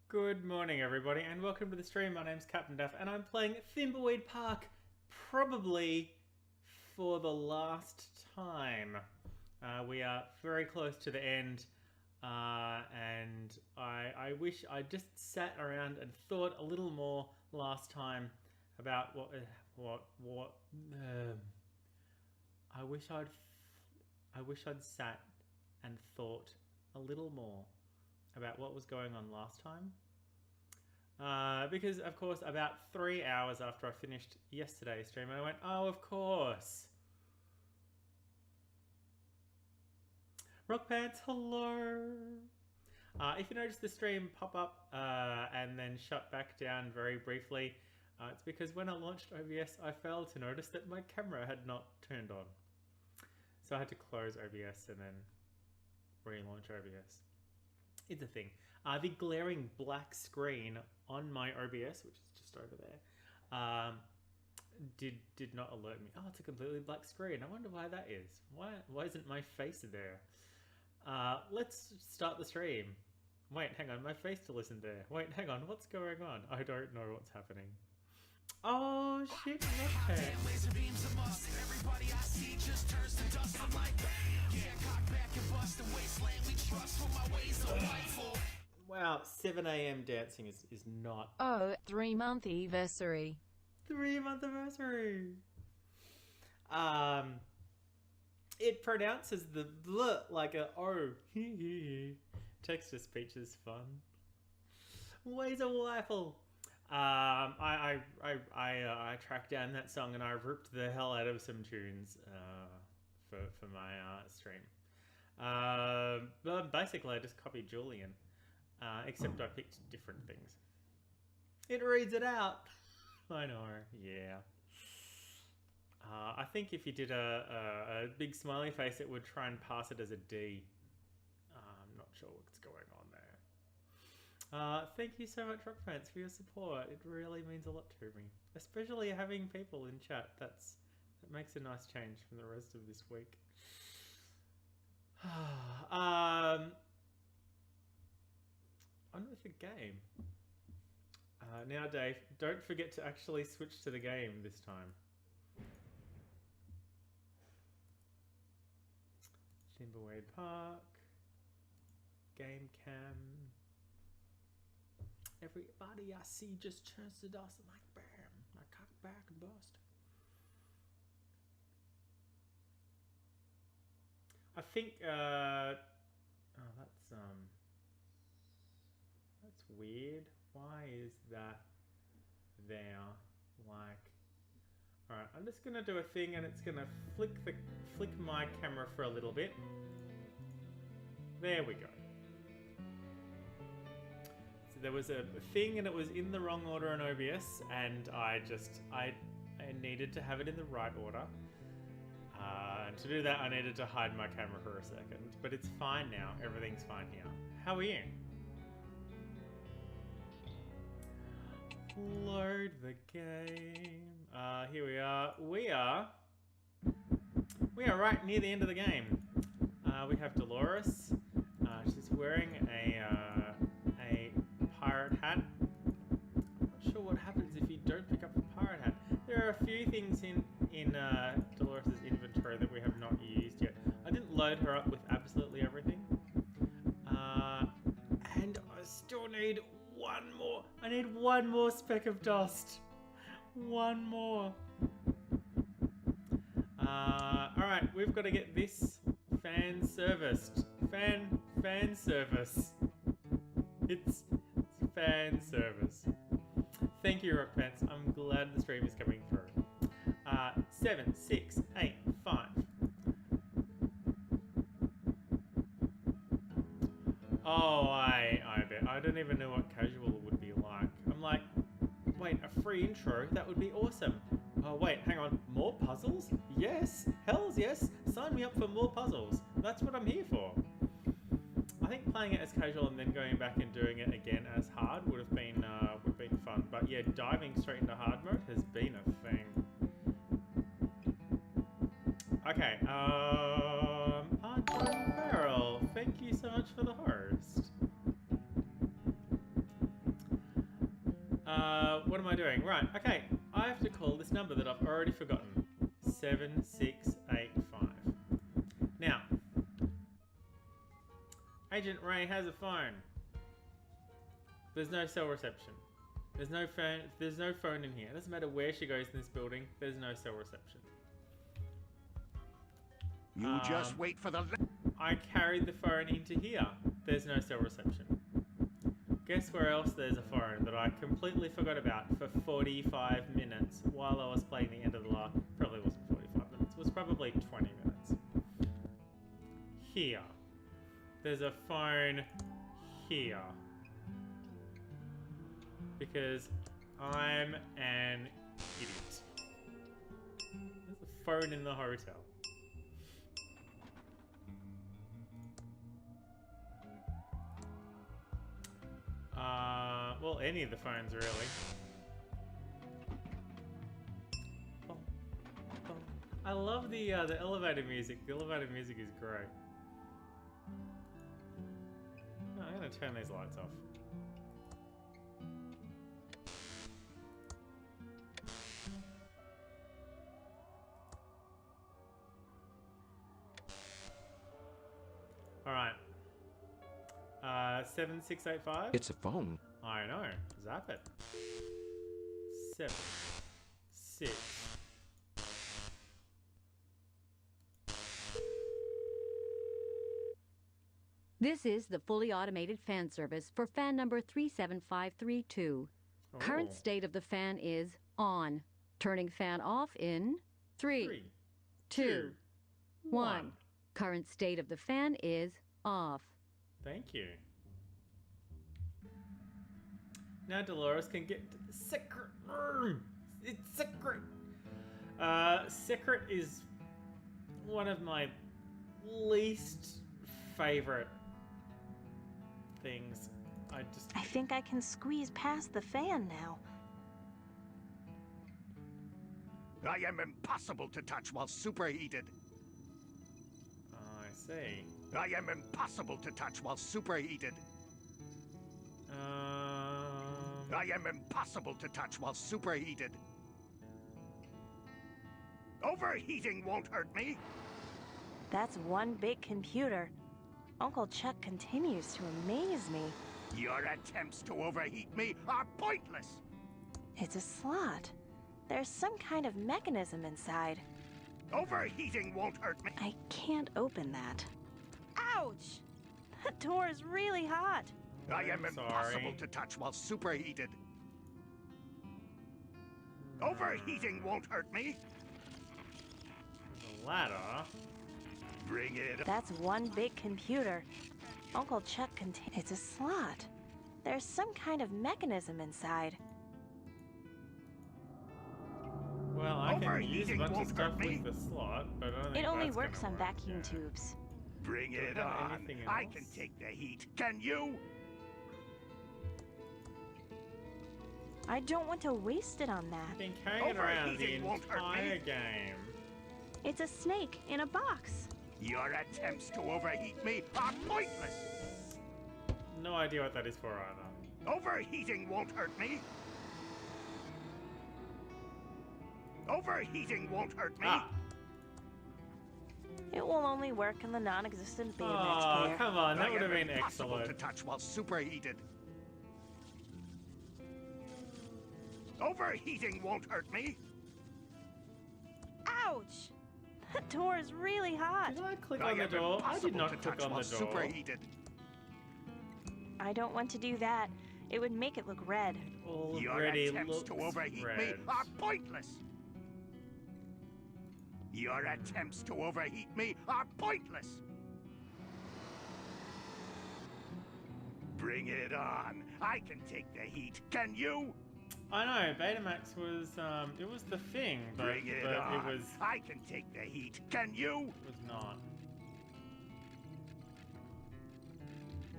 Good morning, everybody, and welcome to the stream. My name's CaptDaf, and I'm playing Thimbleweed Park, probably for the last time. We are very close to the end, and I wish I just sat around and thought a little more last time about what. I wish I'd sat and thought a little more about what was going on last time. Because, of course, about 3 hours after I finished yesterday's stream, I went, oh, of course. Rock Pants, hello. If you notice the stream pop up and then shut back down very briefly, it's because when I launched OBS, I failed to notice that my camera had not turned on. So I had to close OBS and then relaunch OBS. It's a thing. The glaring black screen on my OBS, which is just over there, did not alert me. Oh, it's a completely black screen. I wonder why that is. Why isn't my face there? Let's start the stream. Wait, hang on. My face still isn't there. Wait, hang on. What's going on? I don't know what's happening. Oh shit! Okay. Everybody I see just turns to dust. I'm like, yeah, cock back and bust the wasteland we trust for my ways of life. Wow, 7 a.m. dancing is not. Oh, 3-month anniversary. 3-month anniversary. It pronounces the bl like a O. Text to speech is fun. Ways of Waffle. I tracked down that song and I ripped the hell out of some tunes for my stream. But basically, I just copied Julian, except I picked different things. It reads it out. I know, yeah. I think if you did a big smiley face, it would try and pass it as a D. I'm not sure what's going on there. Thank you so much, Rock Fans, for your support. It really means a lot to me, especially having people in chat. That makes a nice change from the rest of this week. On with the game. Now, Dave, don't forget to actually switch to the game this time. Thimbleweed Park. Game cam. Everybody I see just turns to dust. I'm like, bam. I cock back and bust. I think, oh, that's weird. Why is that there? Like, alright, I'm just gonna do a thing and it's gonna flick my camera for a little bit. There we go. So there was a thing and it was in the wrong order in OBS and I needed to have it in the right order. And to do that I needed to hide my camera for a second, but it's fine now. Everything's fine here. How are you? Load the game. Here we are. We are right near the end of the game. We have Dolores. She's wearing a pirate hat. I'm not sure what happens if you don't pick up the pirate hat. There are a few things in Dolores' inventory that we have not used yet. I didn't load her up with absolutely everything. And I still need one more. I need one more speck of dust. One more. Alright, we've got to get this fan serviced. Fan service. It's fan service. Thank you, Rock Pants. I'm glad the stream is coming through. 7, 6, 8, 5. Oh, I bet. I don't even know what casual would be like. I'm like, wait, a free intro? That would be awesome. Oh, wait, hang on. More puzzles? Yes. Hells yes. Sign me up for more puzzles. That's what I'm here for. I think playing it as casual and then going back and doing it again as hard would have been fun. But yeah, diving straight into hard mode has been a thing. Okay, John Farrell, thank you so much for the host. What am I doing? Right, okay. I have to call this number that I've already forgotten. 7685. Now, Agent Ray has a phone. There's no cell reception. There's no phone. There's no phone in here. It doesn't matter where she goes in this building. There's no cell reception. You just wait for the... I carried the phone into here. There's no cell reception. Guess where else there's a phone that I completely forgot about for 45 minutes while I was playing the end of the last... Probably wasn't 45 minutes. It was probably 20 minutes. Here. There's a phone here. Because I'm an idiot. There's a phone in the hotel. Well, any of the phones, really. I love the elevator music. The elevator music is great. Oh, I'm gonna turn these lights off. All right. 7685. It's a phone. I know. Zap it. 7, 6. This is the fully automated fan service for fan number 37532. Current state of the fan is on. Turning fan off in 3, 2, 1. Current state of the fan is off. Thank you. Now Dolores can get to the secret room. It's secret. Secret is one of my least favorite things. I think I can squeeze past the fan now. I am impossible to touch while superheated. I see. I am impossible to touch while superheated. I am impossible to touch while superheated. Overheating won't hurt me. That's one big computer. Uncle Chuck continues to amaze me. Your attempts to overheat me are pointless. It's a slot. There's some kind of mechanism inside. Overheating won't hurt me. I can't open that. Ouch! That door is really hot. I am I'm impossible sorry. to touch while superheated. Overheating won't hurt me. There's a ladder. Bring it. That's one big computer. Uncle Chuck It's a slot. There's some kind of mechanism inside. Well, I can use a Overheating bunch of won't stuff hurt me. with the slot, but I don't think It only that's works gonna on work, vacuum yeah. tubes. Bring Do it I have on. anything I else? can take the heat. Can you? I don't want to waste it on that. I've been carrying it around the Overheating won't hurt me. entire game. It's a snake in a box. Your attempts to overheat me are pointless. No idea what that is for either. Overheating won't hurt me. Overheating won't hurt me. Ah! It will only work in the non-existent Baymax Oh, player. come on, that I would have am been impossible to excellent. touch while superheated. Overheating won't hurt me. Ouch! That door is really hot. Did I click I on the am door? I did impossible not to click touch on while the door. superheated. I don't want to do that. It would make it look red. Your Already attempts looks to overheat me red. are pointless. Your attempts to overheat me are pointless. Bring it on. I can take the heat. Can you? I know, Betamax was, it was the thing, but, Bring it but on. it was I can take the heat. Can you? not.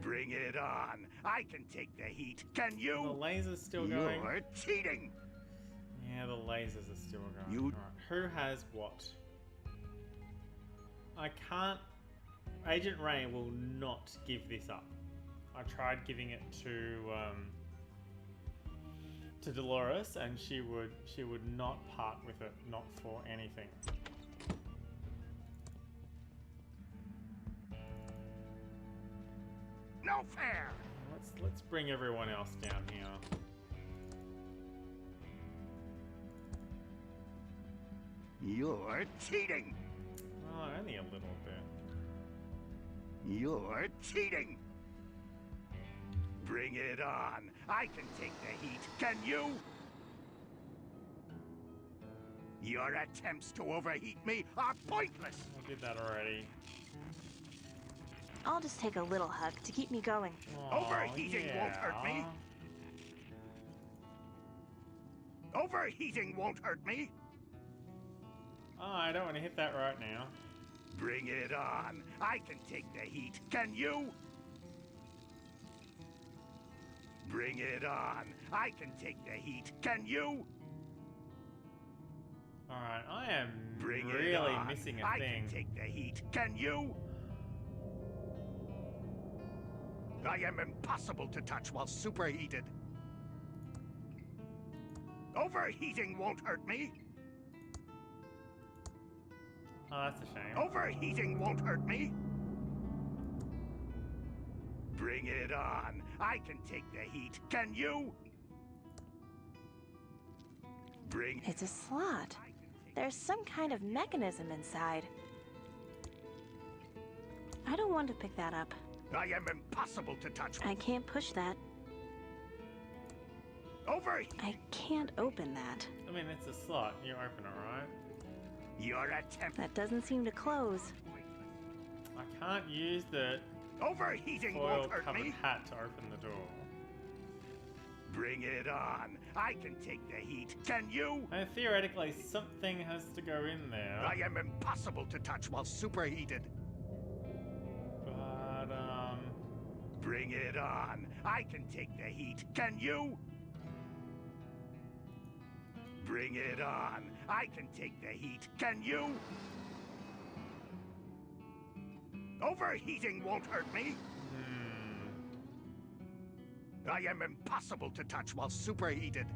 Bring it on. I can take the heat. Can The you? laser's still going. You're cheating. Yeah, the lasers are still going. You- Alright, who has what? I can't... Agent Ray will not give this up. I tried giving it to, to Dolores, and she would not part with it, not for anything. No fair! Let's bring everyone else down here. You're cheating! Oh, only a little bit. You're cheating! Bring it on! I can take the heat, can you? Your attempts to overheat me are pointless! I did that already. I'll just take a little hug to keep me going. Aw, Overheating won't hurt me. Overheating won't hurt me! Oh, I don't want to hit that right now. Bring it on! I can take the heat, can you? Bring it on! I can take the heat, can you? Alright, I am Bring it really on! missing a I thing. can take the heat, can you? I am impossible to touch while superheated. Overheating won't hurt me. Oh, that's a shame. Overheating won't hurt me. Bring it on. I can take the heat. Can you? Bring It's a slot. There's some kind of mechanism inside. I don't want to pick that up. I am impossible to touch. I can't push that. Overheat. I can't open that. I mean, it's a slot. You open it, right? Your attempt. That doesn't seem to close. I can't use the Overheating won't hurt foil-covered me. hat to open the door. Bring it on. I can take the heat. Can you? And theoretically, something has to go in there. I am impossible to touch while superheated. But, Bring it on. I can take the heat. Can you? Bring it on. I can take the heat. Can you? Overheating won't hurt me. I am impossible to touch while superheated.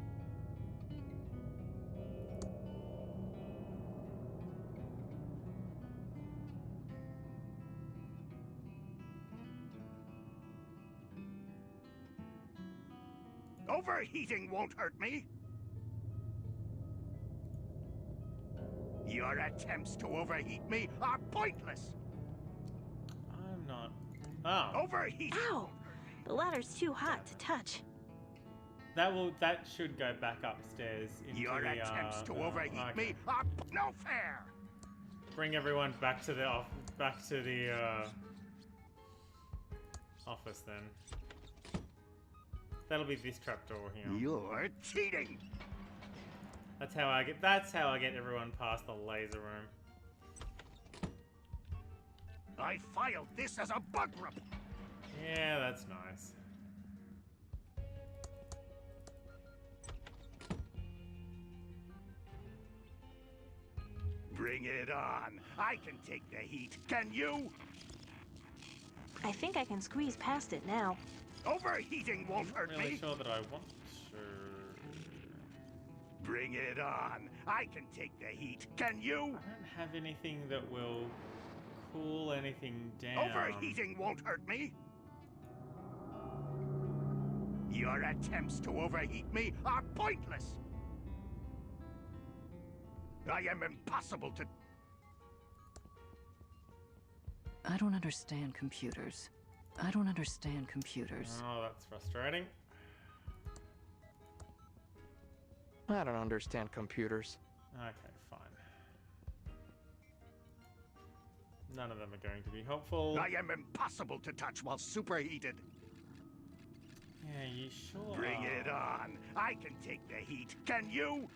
Overheating won't hurt me. Your attempts to overheat me are pointless. I'm not... Oh. Overheat. Ow! The ladder's too hot to touch. That should go back upstairs into Your the, attempts to oh, overheat okay. me are no fair. Bring everyone back to the office then. That'll be this trapdoor here. You're cheating. That's how I get everyone past the laser room. I filed this as a bug report. Yeah, that's nice. Bring it on. I can take the heat. Can you? I think I can squeeze past it now. Overheating won't hurt I'm really me. sure that I want to. Bring it on. I can take the heat. Can you? I don't have anything that will cool anything down. Overheating won't hurt me. Your attempts to overheat me are pointless. I am impossible to... I don't understand computers. I don't understand computers. Oh, that's frustrating. I don't understand computers. Okay, fine. None of them are going to be helpful. I am impossible to touch while superheated. Yeah, you sure Bring are. it on. I can take the heat. Can you?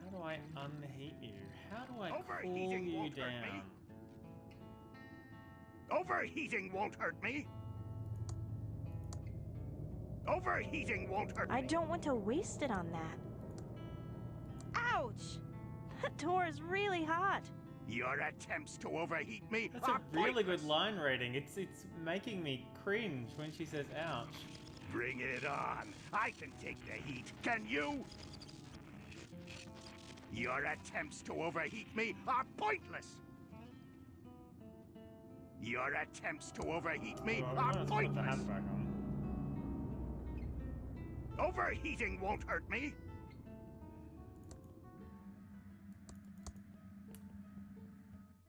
How do I unheat you? How do I cool Overheating you won't hurt down? me. Overheating won't hurt me. Overheating won't hurt me. I don't want to waste it on that. Ouch! That door is really hot. Your attempts to overheat me That's are a really pointless. good line rating. It's making me cringe when she says ouch. Bring it on. I can take the heat. Can you? Your attempts to overheat me are pointless. Your attempts to overheat me Well, we are might as well put the pointless. hat back on. Overheating won't hurt me.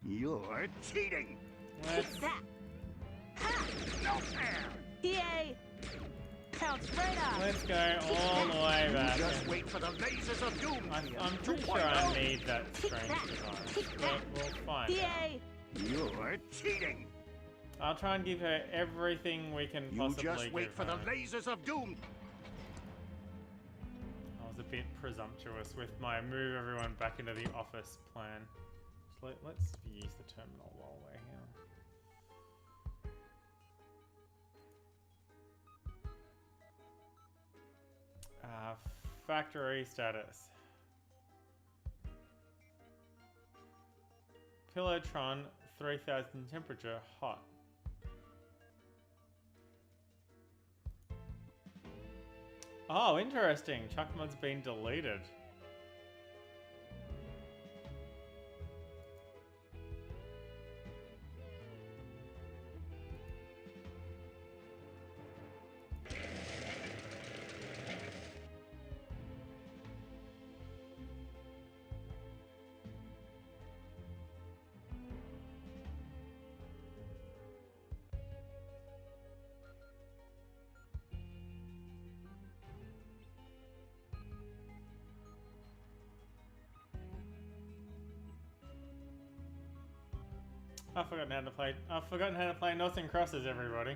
You're cheating. Let's Take that! Ha! No fair. Yay! Counts right up! let's go all the way back. Just wait for the lasers of doom. I'm pretty sure I need that strange device. We'll find out. Yay! You're cheating. I'll try and give her everything we can You possibly just give wait for her. the lasers of doom. I was a bit presumptuous with my move everyone back into the office plan. So let's use the terminal while we're here. Factory status. Pillotron 3000 temperature hot. Oh, interesting. Chuckmod's been deleted. I've forgotten how to play Noughts and Crosses, everybody.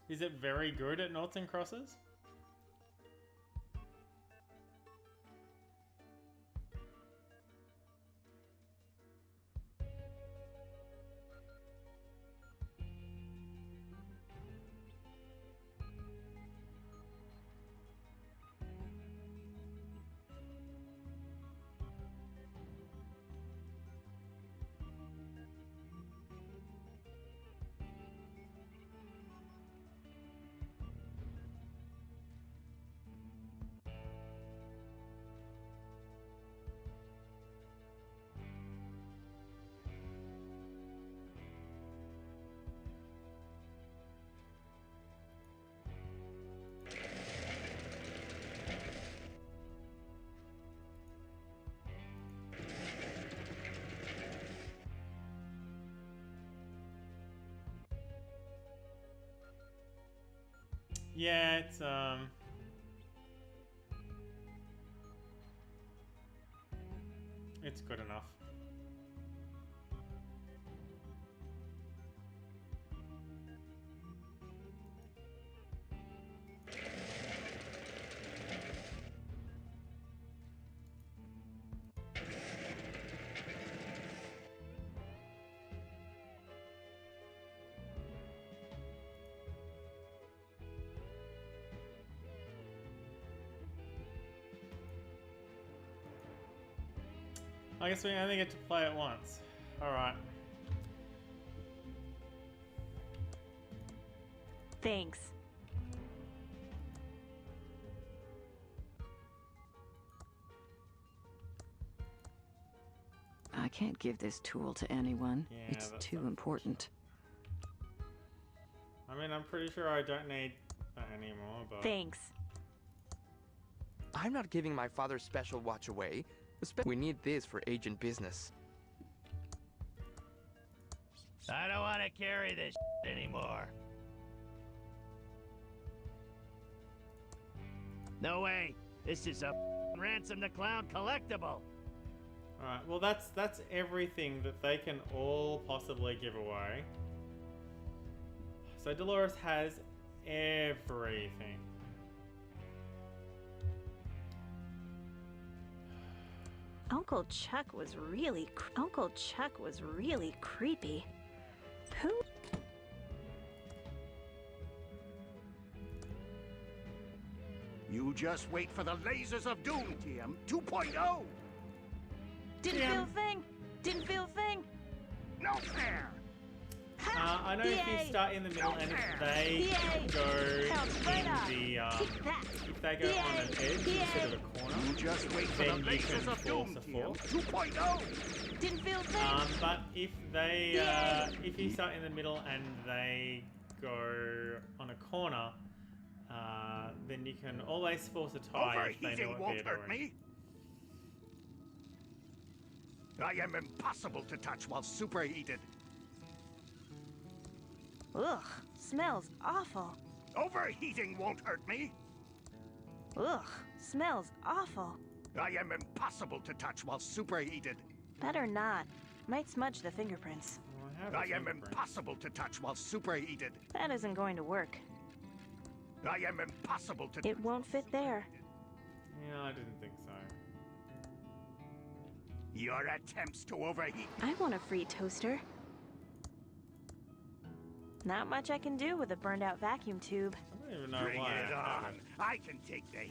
Is it very good at Noughts and Crosses? Yeah, it's good enough. I guess we only get to play it once. Alright. Thanks. I can't give this tool to anyone. Yeah, It's that's too important. I mean, I'm pretty sure I don't need that anymore, but... Thanks. I'm not giving my father's special watch away. We need this for agent business. I don't want to carry this anymore. No way. This is a Ransom the Clown collectible. Alright, well that's everything that they can all possibly give away. So Dolores has everything. Uncle Chuck was really creepy. Who? You just wait for the lasers of doom, TM 2.0. Didn't feel a thing. Didn't feel a thing. No fair. I know if you start in the middle and if they go if they go on an edge instead of a corner, You just wait for the then you can lasers of force doom, a TM fall. 2.0. Didn't feel a thing. But if they if you start in the middle and they go on a corner, then you can always force a tie if they know Overheating what won't they're hurt doing. me. I am impossible to touch while superheated. Ugh, smells awful. Overheating won't hurt me. Ugh, smells awful. I am impossible to touch while superheated. Better not. Might smudge the fingerprints. Well, I have a I am fingerprint. impossible to touch while superheated. That isn't going to work. I am impossible to. It won't fit there. Yeah, I didn't think so. Your attempts to overheat. I want a free toaster. Not much I can do with a burned out vacuum tube. I don't even know Bring why. it I have on. it. I can take the.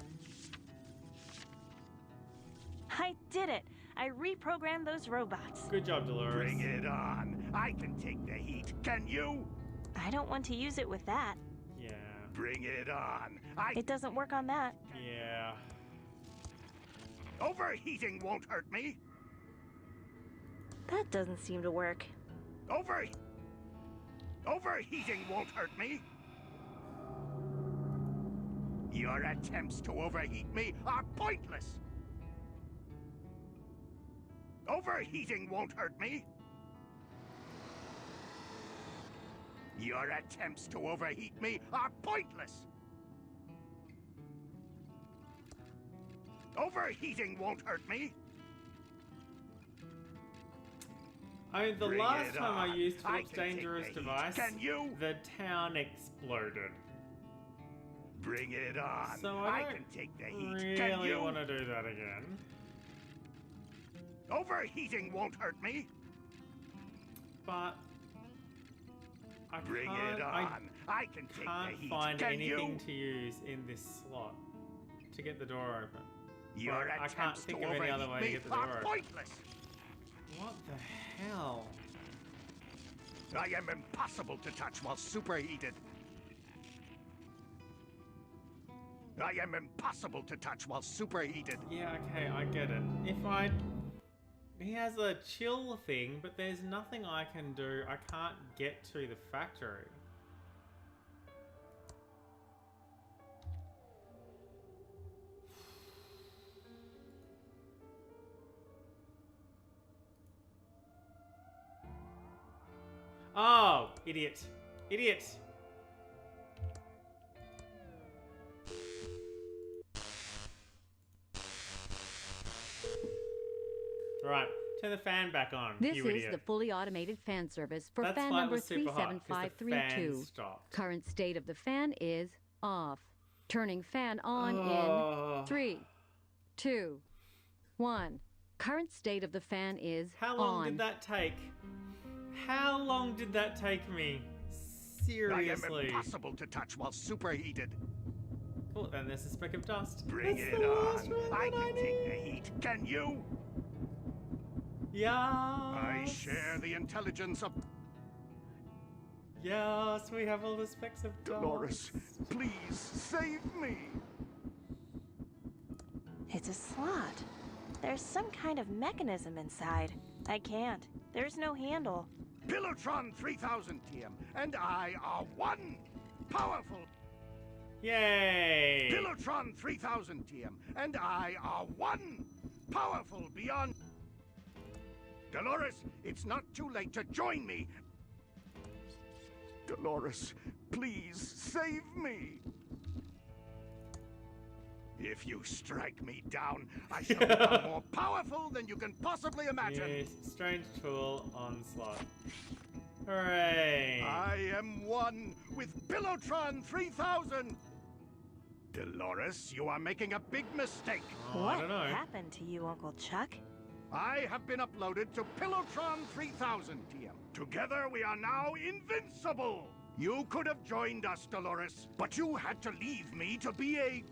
I did it! I reprogrammed those robots. Good job, Dolores. Bring it on. I can take the heat. Can you? I don't want to use it with that. Yeah. Bring it on. It doesn't work on that. Yeah. Overheating won't hurt me. That doesn't seem to work. Overheating won't hurt me. Your attempts to overheat me are pointless. Overheating won't hurt me. Your attempts to overheat me are pointless. Overheating won't hurt me. I mean, the Bring last it time I on. used I Philip's can take dangerous the heat. device, Can you? the town exploded. Bring it on. So I can don't take the heat. Can really you? want to do that again. Overheating won't hurt me. But I Bring can't, it on. I can take can't the heat. find Can anything you? to use in this slot to get the door open. Your Well, I can't attempts think to of any other overheat way to me get the door are open. pointless. What the hell? I am impossible to touch while superheated. I am impossible to touch while superheated. Yeah, okay, I get it. He has a chill thing, but there's nothing I can do. I can't get to the factory. Oh, idiot. Idiot. Right, turn the fan back on. This you is idiot. the fully automated fan service for That's fan why it number was super hot, 'cause the fan 37532. stopped. Current state of the fan is off. Turning fan on Oh. in 3, 2, 1. Current state of the fan is How long on. did that take? How long did that take me? I am Seriously. impossible to touch while superheated. Oh, then there's a speck of dust. Bring That's it the last on. one I that can take the need. heat. Can you? Yes. I share the intelligence of Yes, we have all the specks of dust. Dolores. Please save me. It's a slot. There's some kind of mechanism inside. I can't. There's no handle. Pillotron 3000 TM and I are one. Powerful. Yay! Pillotron 3000 TM and I are one. Powerful beyond. Dolores, it's not too late to join me. Dolores, please save me. If you strike me down, I shall become more powerful than you can possibly imagine. Yes, strange tool onslaught. Hooray! I am one with Pillotron 3000. Dolores, you are making a big mistake. Oh, I What don't know. happened to you, Uncle Chuck? I have been uploaded to Pillowtron 3000 TM. Together we are now invincible. You could have joined us, Dolores, but you had to leave me to be a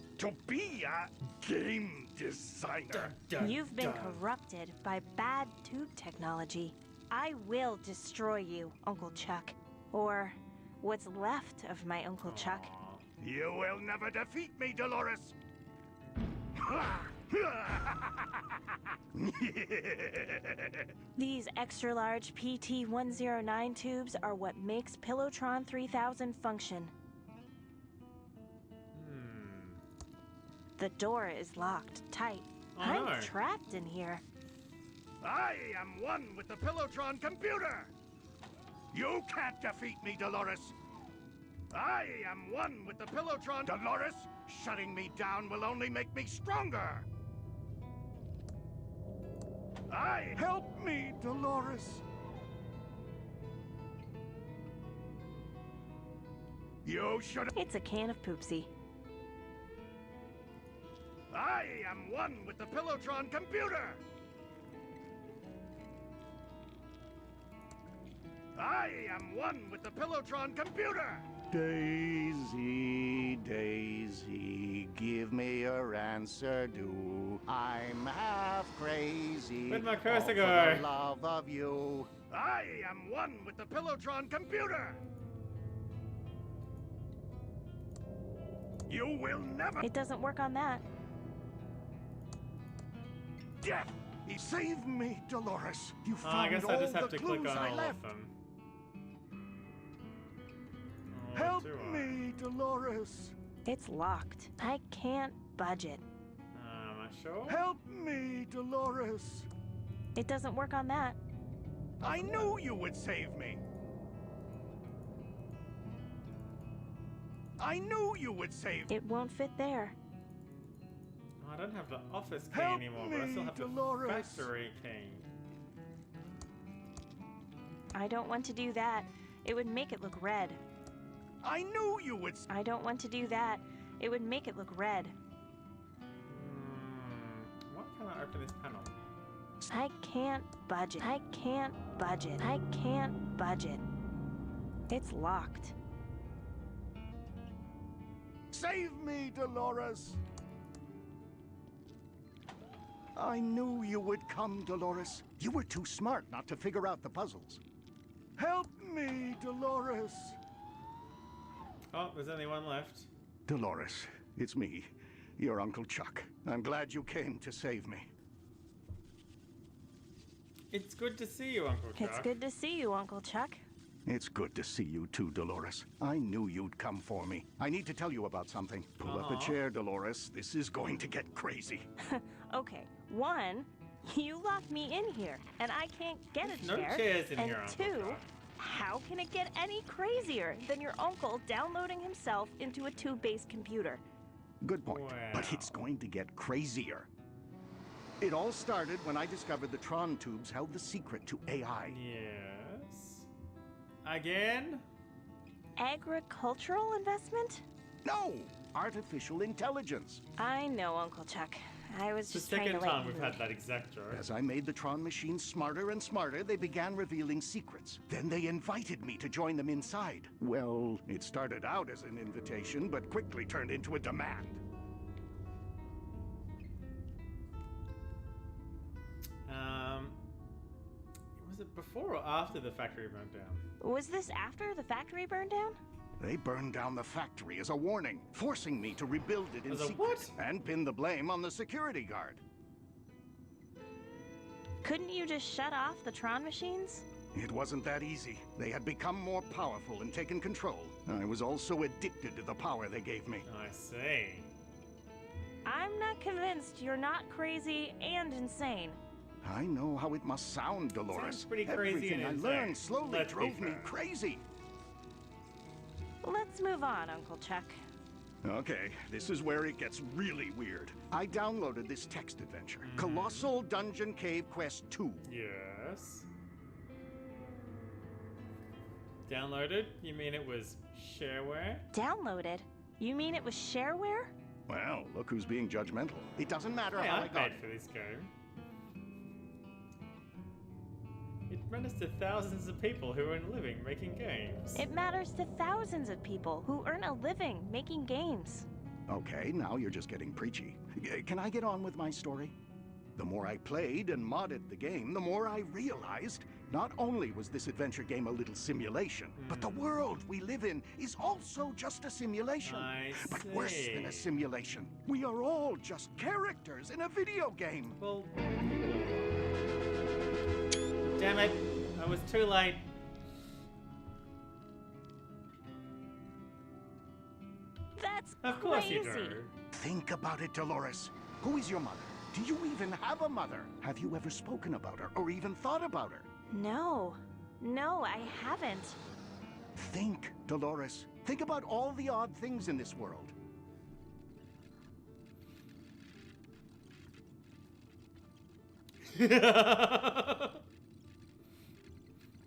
game designer. You've been corrupted by bad tube technology. I will destroy you, Uncle Chuck. Or what's left of my Uncle Chuck. You will never defeat me, Dolores. These extra-large PT-109 tubes are what makes Pillowtron 3000 function. The door is locked tight. I'm trapped in here. I am one with the Pillowtron computer. You can't defeat me, Dolores. I am one with the Pillowtron. Dolores, shutting me down will only make me stronger. Help me, Dolores. You should. It's a can of poopsie. I am one with the Pillowtron computer. I am one with the Pillowtron computer. Daisy, Daisy, give me your answer, do. I'm half crazy. Where'd my cursor for go? the love of you. I am one with the Pillowtron computer. You will never. It doesn't work on that. Death! Save me, Dolores. You I found guess all I just have the to click clues on I all left. of them. Help me, Dolores. It's locked. I can't budge it. Am I sure? Help me, Dolores. It doesn't work on that. I knew you would save me. I knew you would save me. It won't fit there. Oh, I don't have the office key Help anymore, but I still me, have Dolores. the factory key. I don't want to do that. It would make it look red. I knew you would. I don't want to do that. It would make it look red. Why can't I open this panel? I can't budge it. I can't budge it. I can't budge it. It's locked. Save me, Dolores. I knew you would come, Dolores. You were too smart not to figure out the puzzles. Help me, Dolores. Oh, there's only one left. Dolores, it's me, your Uncle Chuck. I'm glad you came to save me. It's good to see you, Uncle Chuck. It's good to see you, Uncle Chuck. It's good to see you too, Dolores. I knew you'd come for me. I need to tell you about something. Pull up a chair, Dolores. This is going to get crazy. Okay, one, you locked me in here, and I can't get a No chair. chairs in and here, Uncle two, Chuck. how can it get any crazier than your uncle downloading himself into a tube-based computer? Good point. But it's going to get crazier. It all started when I discovered the Tron tubes held the secret to AI. Yes. Again? Agricultural investment? No! Artificial intelligence. I know, Uncle Chuck. I was It's the just trying to second let time you we've know. had that exact joke. As I made the Tron machines smarter and smarter, they began revealing secrets. Then they invited me to join them inside. Well, it started out as an invitation, but quickly turned into a demand. Was it before or after the factory burnt down? Was this after the factory burned down? They burned down the factory as a warning, forcing me to rebuild it in As a secret what? and pin the blame on the security guard. Couldn't you just shut off the Tron machines? It wasn't that easy. They had become more powerful and taken control. I was also addicted to the power they gave me. I see. I'm not convinced you're not crazy and insane. I know how it must sound, Dolores. Sounds pretty crazy Everything and I insane. learned slowly Let's be drove me fair. crazy. Let's move on, Uncle Chuck. Okay, this is where it gets really weird. I downloaded this text adventure, Colossal Dungeon Cave Quest 2. Yes. Downloaded? You mean it was shareware? Downloaded? You mean it was shareware? Well, look who's being judgmental. It doesn't matter Hey, how I I got paid it. for this game. matters to thousands of people who earn a living making games. It matters to thousands of people who earn a living making games. Okay, now you're just getting preachy. Can I get on with my story? The more I played and modded the game, the more I realized not only was this adventure game a little simulation, but the world we live in is also just a simulation. But worse than a simulation. We are all just characters in a video game. Well, damn it, I was too late. That's Of course crazy. you do. Think about it, Dolores. Who is your mother? Do you even have a mother? Have you ever spoken about her or even thought about her? No, I haven't. Think, Dolores. Think about all the odd things in this world.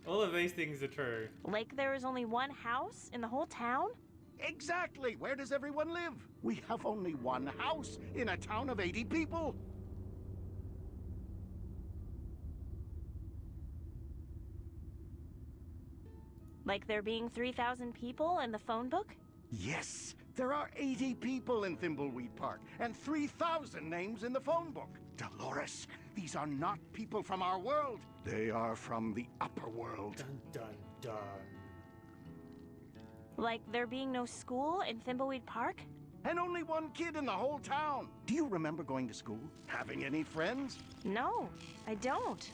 All of these things are true. Like there is only one house in the whole town? Exactly! Where does everyone live? We have only one house in a town of 80 people. Like there being 3,000 people in the phone book? Yes, there are 80 people in Thimbleweed Park and 3,000 names in the phone book. Dolores, these are not people from our world. They are from the upper world. Dun dun dun. Like there being no school in Thimbleweed Park? And only one kid in the whole town. Do you remember going to school? Having any friends? No, I don't.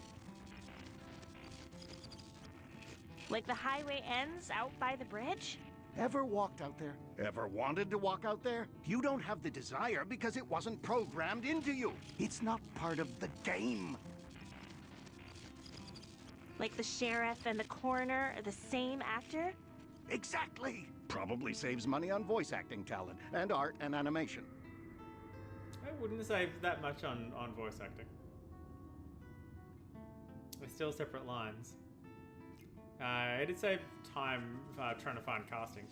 Like the highway ends out by the bridge? Ever walked out there? Ever wanted to walk out there? You don't have the desire because it wasn't programmed into you. It's not part of the game. Like the sheriff and the coroner are the same actor? Exactly. Probably saves money on voice acting talent and art and animation. I wouldn't save that much on voice acting. They're still separate lines. It did save time trying to find casting.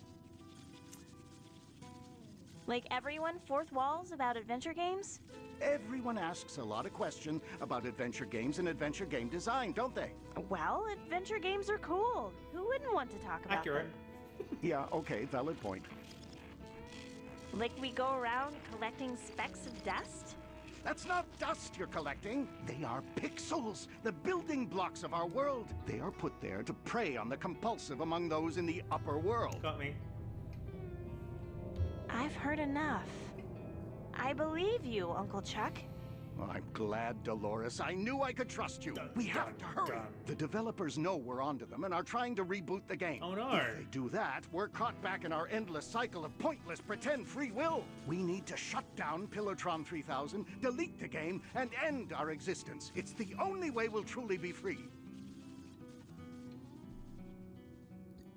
Like everyone fourth walls about adventure games? Everyone asks a lot of questions about adventure games and adventure game design, don't they? Well, adventure games are cool. Who wouldn't want to talk about Accurate. them? Yeah, okay, valid point. Like we go around collecting specks of dust? That's not dust you're collecting. They are pixels, the building blocks of our world. They are put there to prey on the compulsive among those in the upper world. Got me. I've heard enough. I believe you, Uncle Chuck. I'm glad, Dolores. I knew I could trust you. We have to hurry. The developers know we're onto them and are trying to reboot the game. Oh no. If they do that, we're caught back in our endless cycle of pointless pretend free will. We need to shut down Pillowtron 3000, delete the game, and end our existence. It's the only way we'll truly be free.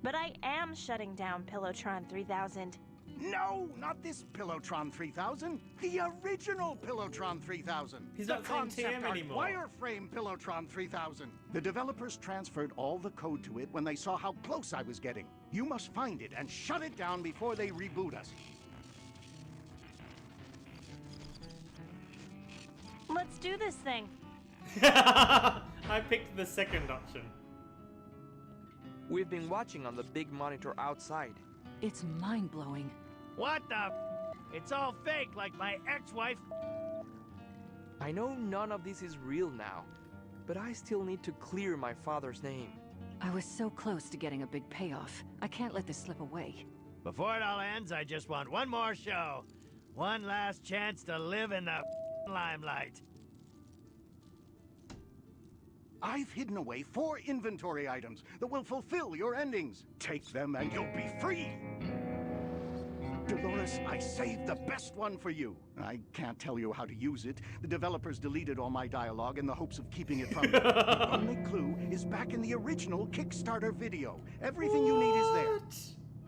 But I am shutting down Pillowtron 3000. No, not this Pillowtron 3000. The original Pillowtron 3000. He's the not saying concept TM art anymore. wireframe Pillowtron 3000. The developers transferred all the code to it when they saw how close I was getting. You must find it and shut it down before they reboot us. Let's do this thing. I picked the second option. We've been watching on the big monitor outside. It's mind-blowing. What the? It's all fake, like my ex-wife. I know none of this is real now, but I still need to clear my father's name. I was so close to getting a big payoff. I can't let this slip away. Before it all ends, I just want one more show. One last chance to live in the limelight. I've hidden away 4 inventory items that will fulfill your endings. Take them and you'll be free. Dolores, I saved the best one for you. I can't tell you how to use it. The developers deleted all my dialogue in the hopes of keeping it from you. The only clue is back in the original Kickstarter video. Everything you need is there.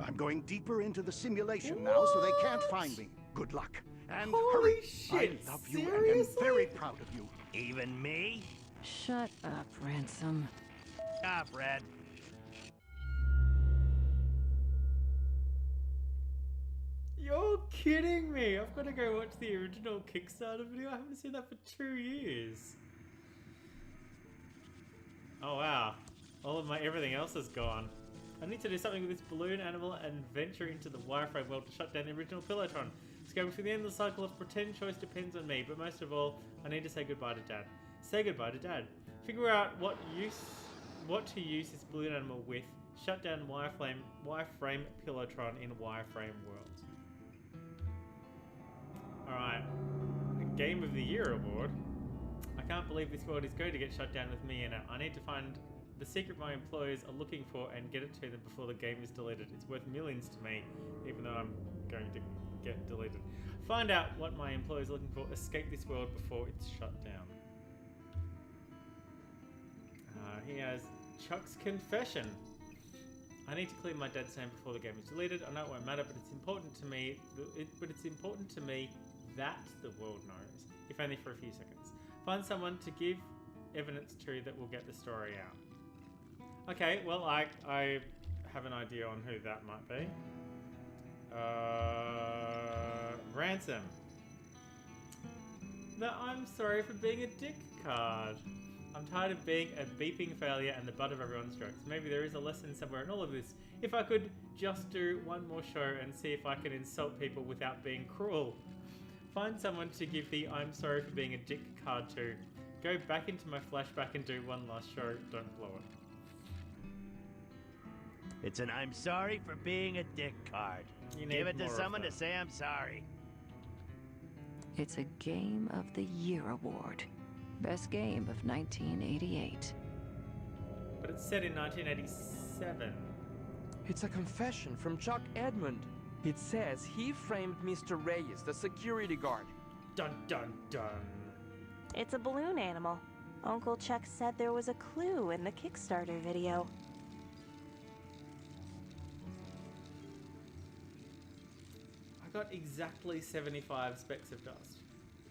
I'm going deeper into the simulation now so they can't find me. Good luck. And Holy hurry. shit, I love you and seriously? am very proud of you. Even me? Shut up, Ransom. Ah, Fred. You're kidding me! I've got to go watch the original Kickstarter video. I haven't seen that for 2 years. Oh wow, All of my everything else is gone. I need to do something with this balloon animal and venture into the wireframe world to shut down the original Pillowtron. Escaping from the end of the cycle of pretend choice depends on me, but most of all, I need to say goodbye to Dad. Say goodbye to Dad. Figure out what to use this balloon animal with. Shut down wireframe Pillowtron in wireframe world. Alright. Game of the Year award. I can't believe this world is going to get shut down with me in it. I need to find the secret my employers are looking for and get it to them before the game is deleted. It's worth millions to me, even though I'm going to get deleted. Find out what my employers are looking for. Escape this world before it's shut down. He has Chuck's confession. I need to clear my dad's name before the game is deleted. I know it won't matter, but it's important to me. It's important to me that the world knows, if only for a few seconds. Find someone to give evidence to that will get the story out. Okay, well, I have an idea on who that might be. Ransom. The I'm sorry for being a dick card. I'm tired of being a beeping failure and the butt of everyone's jokes. Maybe there is a lesson somewhere in all of this. If I could just do one more show and see if I can insult people without being cruel. Find someone to give the I'm sorry for being a dick card to. Go back into my flashback and do one last show. Don't blow it. It's an I'm sorry for being a dick card. Give it to someone to say I'm sorry. It's a Game of the Year award. Best game of 1988. But it's set in 1987. It's a confession from Chuck Edmund. It says he framed Mr. Reyes, the security guard. Dun dun dun. It's a balloon animal. Uncle Chuck said there was a clue in the Kickstarter video. I got exactly 75 specks of dust.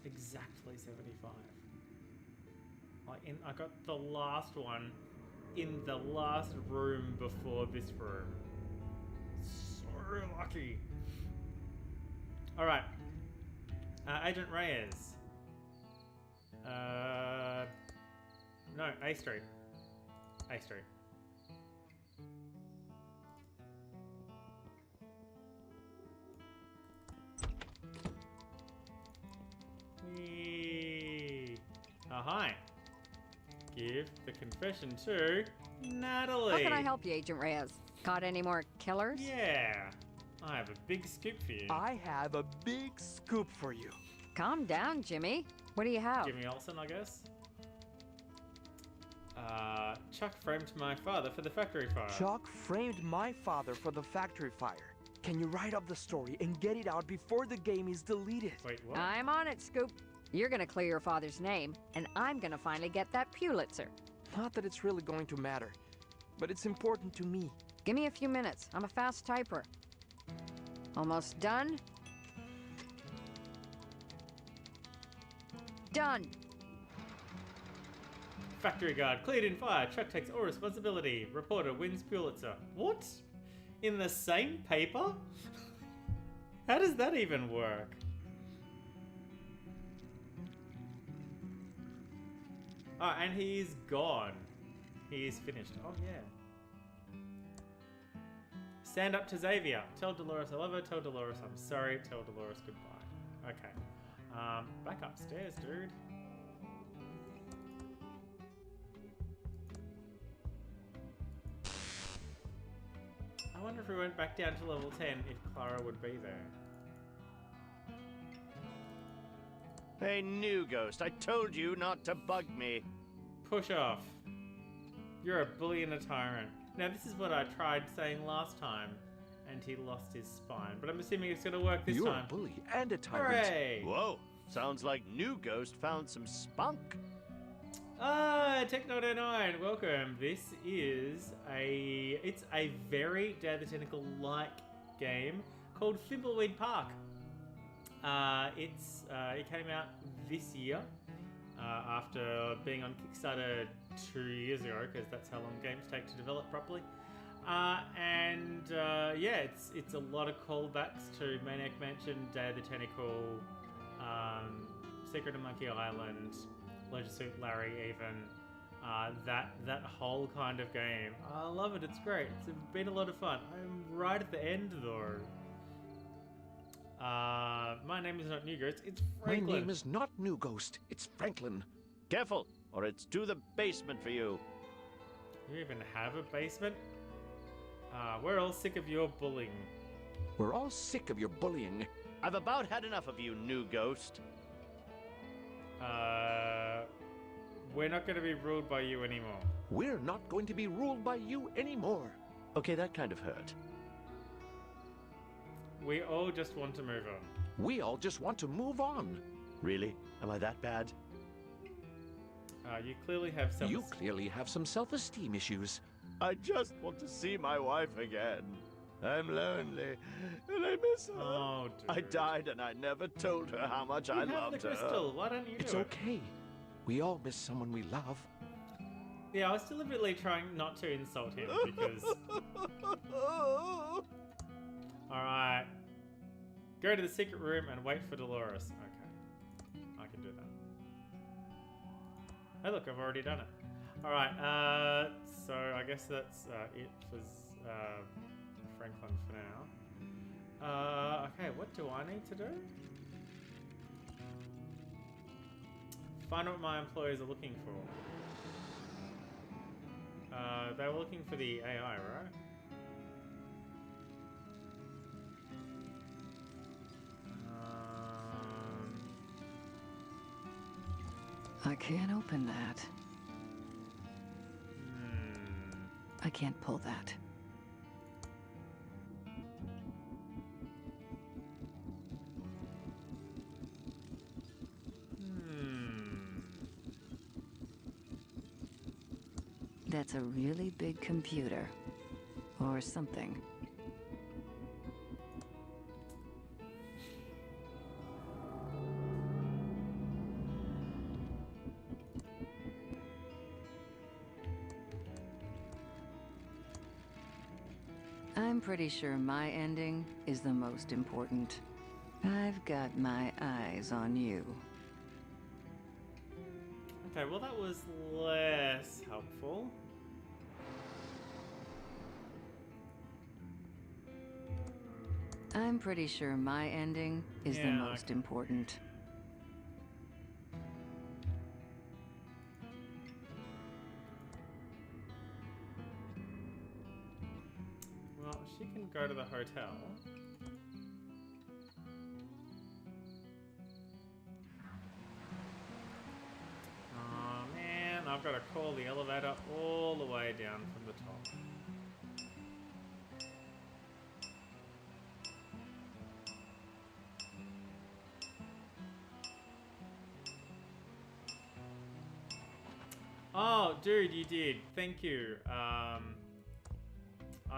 Exactly 75. I got the last one in the last room before this room. So lucky. Alright. Agent Reyes. No, A Street. A Street. Hi. Give the confession to Natalie. How can I help you, Agent Reyes? Got any more killers? Yeah. I have a big scoop for you. I have a big scoop for you. Calm down, Jimmy. What do you have? Jimmy Olsen, I guess. Chuck framed my father for the factory fire. Chuck framed my father for the factory fire. Can you write up the story and get it out before the game is deleted? Wait, what? I'm on it, Scoop. You're gonna clear your father's name, and I'm gonna finally get that Pulitzer. Not that it's really going to matter, but it's important to me. Give me a few minutes. I'm a fast typer. Almost done. Done. Factory guard cleared in fire. Chuck takes all responsibility. Reporter wins Pulitzer. What? In the same paper? How does that even work? Oh, and he's gone. He is finished. Oh, yeah. Stand up to Xavier. Tell Dolores I love her. Tell Dolores I'm sorry. Tell Dolores goodbye. Okay. Back upstairs, dude. I wonder if we went back down to level 10 if Clara would be there. Hey, new ghost, I told you not to bug me. Push off. You're a bully and a tyrant. Now, this is what I tried saying last time, and he lost his spine. But I'm assuming it's going to work this You're time. You're a bully and a tyrant. Hooray! Whoa, sounds like new ghost found some spunk. Tech909, welcome. This is it's a very Day of the Tentacle-like game called Thimbleweed Park. It came out this year after being on Kickstarter 2 years ago, because that's how long games take to develop properly. Yeah, it's a lot of callbacks to Maniac Mansion, Day of the Tentacle, Secret of Monkey Island, Leisure Suit Larry even. That whole kind of game. I love it. It's great. It's been a lot of fun. I'm right at the end though. My name is not New Ghost. It's Franklin. My name is not New Ghost. It's Franklin. Careful, or it's to the basement for you. You even have a basement? We're all sick of your bullying. We're all sick of your bullying. I've about had enough of you, new ghost. We're not going to be ruled by you anymore. We're not going to be ruled by you anymore. Okay, that kind of hurt. We all just want to move on. We all just want to move on. Really? Am I that bad? You clearly have some. You clearly have some self-esteem issues. I just want to see my wife again. I'm lonely, and I miss her. Oh, dude. I died, and I never told her how much I You have loved the crystal. Why don't you It's do it? okay. We all miss someone we love. Yeah, I was deliberately trying not to insult him because. Alright. Go to the secret room and wait for Dolores. Okay. I can do that. Hey, look, I've already done it. Alright, so I guess that's it for Franklin for now. Okay, what do I need to do? Find out what my employees are looking for. They were looking for the AI, right? I can't open that. I can't pull that. That's a really big computer. Or something. I'm pretty sure my ending is the most important. I've got my eyes on you. Okay, well that was less helpful. I'm pretty sure my ending is the most important. Well, she can go to the hotel. Oh man, I've got to call the elevator all the way down from the top. Oh, dude, you did. Thank you. I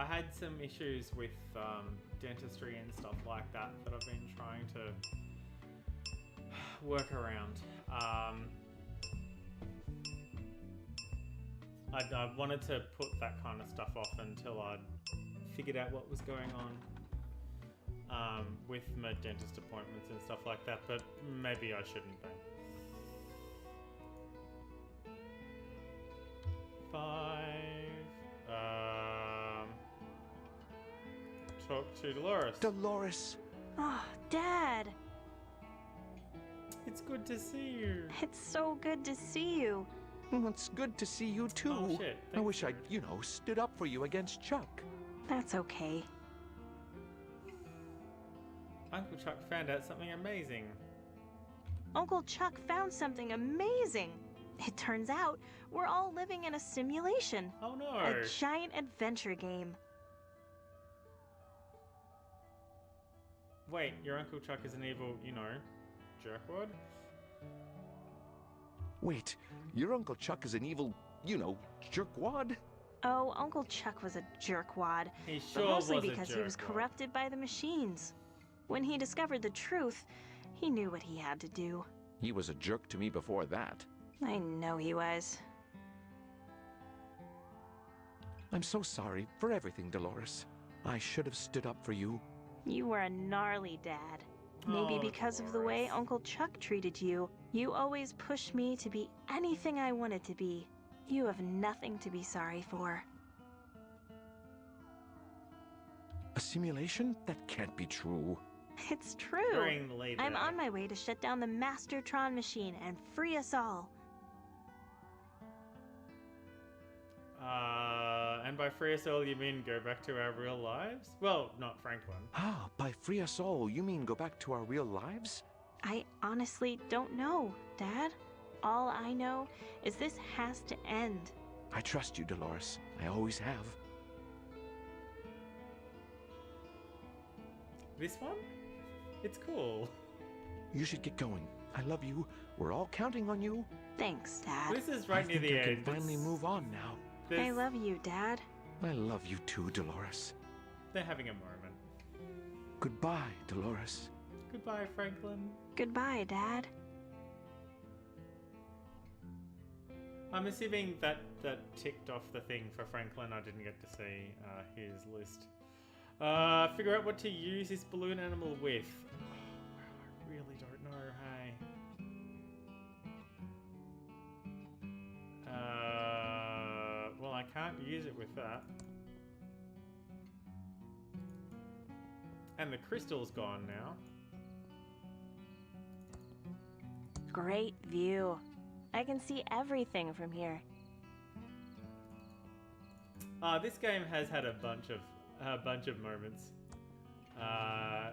had some issues with dentistry and stuff like that that I've been trying to work around. I wanted to put that kind of stuff off until I'd figured out what was going on with my dentist appointments and stuff like that, but maybe I shouldn't be. 5. Talk to Dolores. Dolores. Oh, Dad. It's good to see you. It's so good to see you. Well, it's good to see you too. Oh, shit. I Thanks, wish I'd, dude. stood up for you against Chuck. That's okay. Uncle Chuck found out something amazing. Uncle Chuck found something amazing. It turns out we're all living in a simulation. Oh no. A giant adventure game. Wait, your Uncle Chuck is an evil, jerkwad? Wait, your Uncle Chuck is an evil, jerkwad? Oh, Uncle Chuck was a jerkwad. He But sure mostly was a because he was jerkwad. corrupted by the machines. When he discovered the truth, he knew what he had to do. He was a jerk to me before that. I know he was. I'm so sorry for everything, Dolores. I should have stood up for you. You were a gnarly dad. Maybe Oh, because of the way Dolores. Uncle Chuck treated you. You always pushed me to be anything I wanted to be. You have nothing to be sorry for. A simulation? That can't be true. It's true. Burying the lead I'm there. on my way to shut down the Mastertron machine and free us all. And by free us all, you mean go back to our real lives? Well, not Franklin. Ah, by free us all, you mean go back to our real lives? I honestly don't know, Dad. All I know is this has to end. I trust you, Dolores. I always have. This one? It's cool. You should get going. I love you. We're all counting on you. Thanks, Dad. This is right I near think the I end. can finally It's- move on now. I there's- love you, Dad. I love you too, Dolores. They're having a moment. Goodbye, Dolores. Goodbye, Franklin. Goodbye, Dad. I'm assuming that ticked off the thing for Franklin. I didn't get to see his list. Figure out what to use this balloon animal with. I really don't know, hey. Well, I can't use it with that. And the crystal's gone now. Great view. I can see everything from here. This game has had a bunch of moments.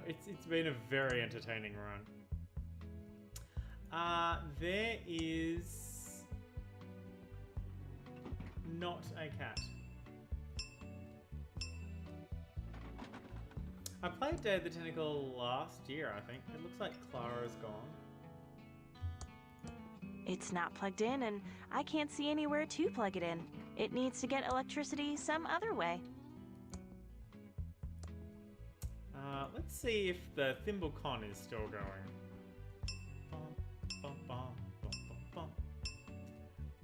It's been a very entertaining run. There is not a cat. I played Day of the Tentacle last year, I think. It looks like Clara's gone. It's not plugged in, and I can't see anywhere to plug it in. It needs to get electricity some other way. Let's see if the ThimbleCon is still going. Bum, bum, bum, bum, bum, bum.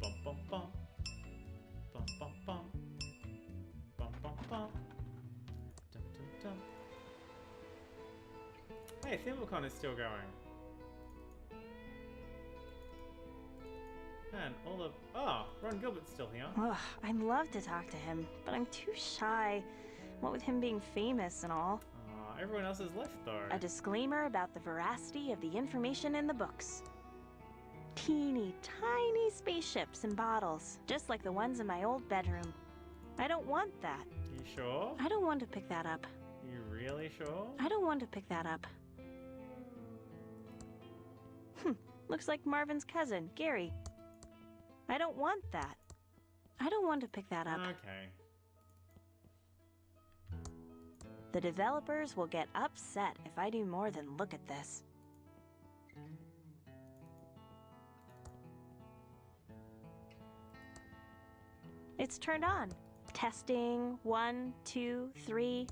Bum, bum, bum. Bum, bum, bum. Bum, bum, bum. Dum, dum, dum. Hey, ThimbleCon is still going. And all of... Oh, Ron Gilbert's still here. Ugh, I'd love to talk to him, but I'm too shy. What with him being famous and all. Everyone else has left, though. A disclaimer about the veracity of the information in the books. Teeny tiny spaceships and bottles, just like the ones in my old bedroom. I don't want that. You sure? I don't want to pick that up. You really sure? I don't want to pick that up. Looks like Marvin's cousin, Gary. I don't want that. I don't want to pick that up. Okay. The developers will get upset if I do more than look at this. It's turned on. Testing, 1, 2, 3.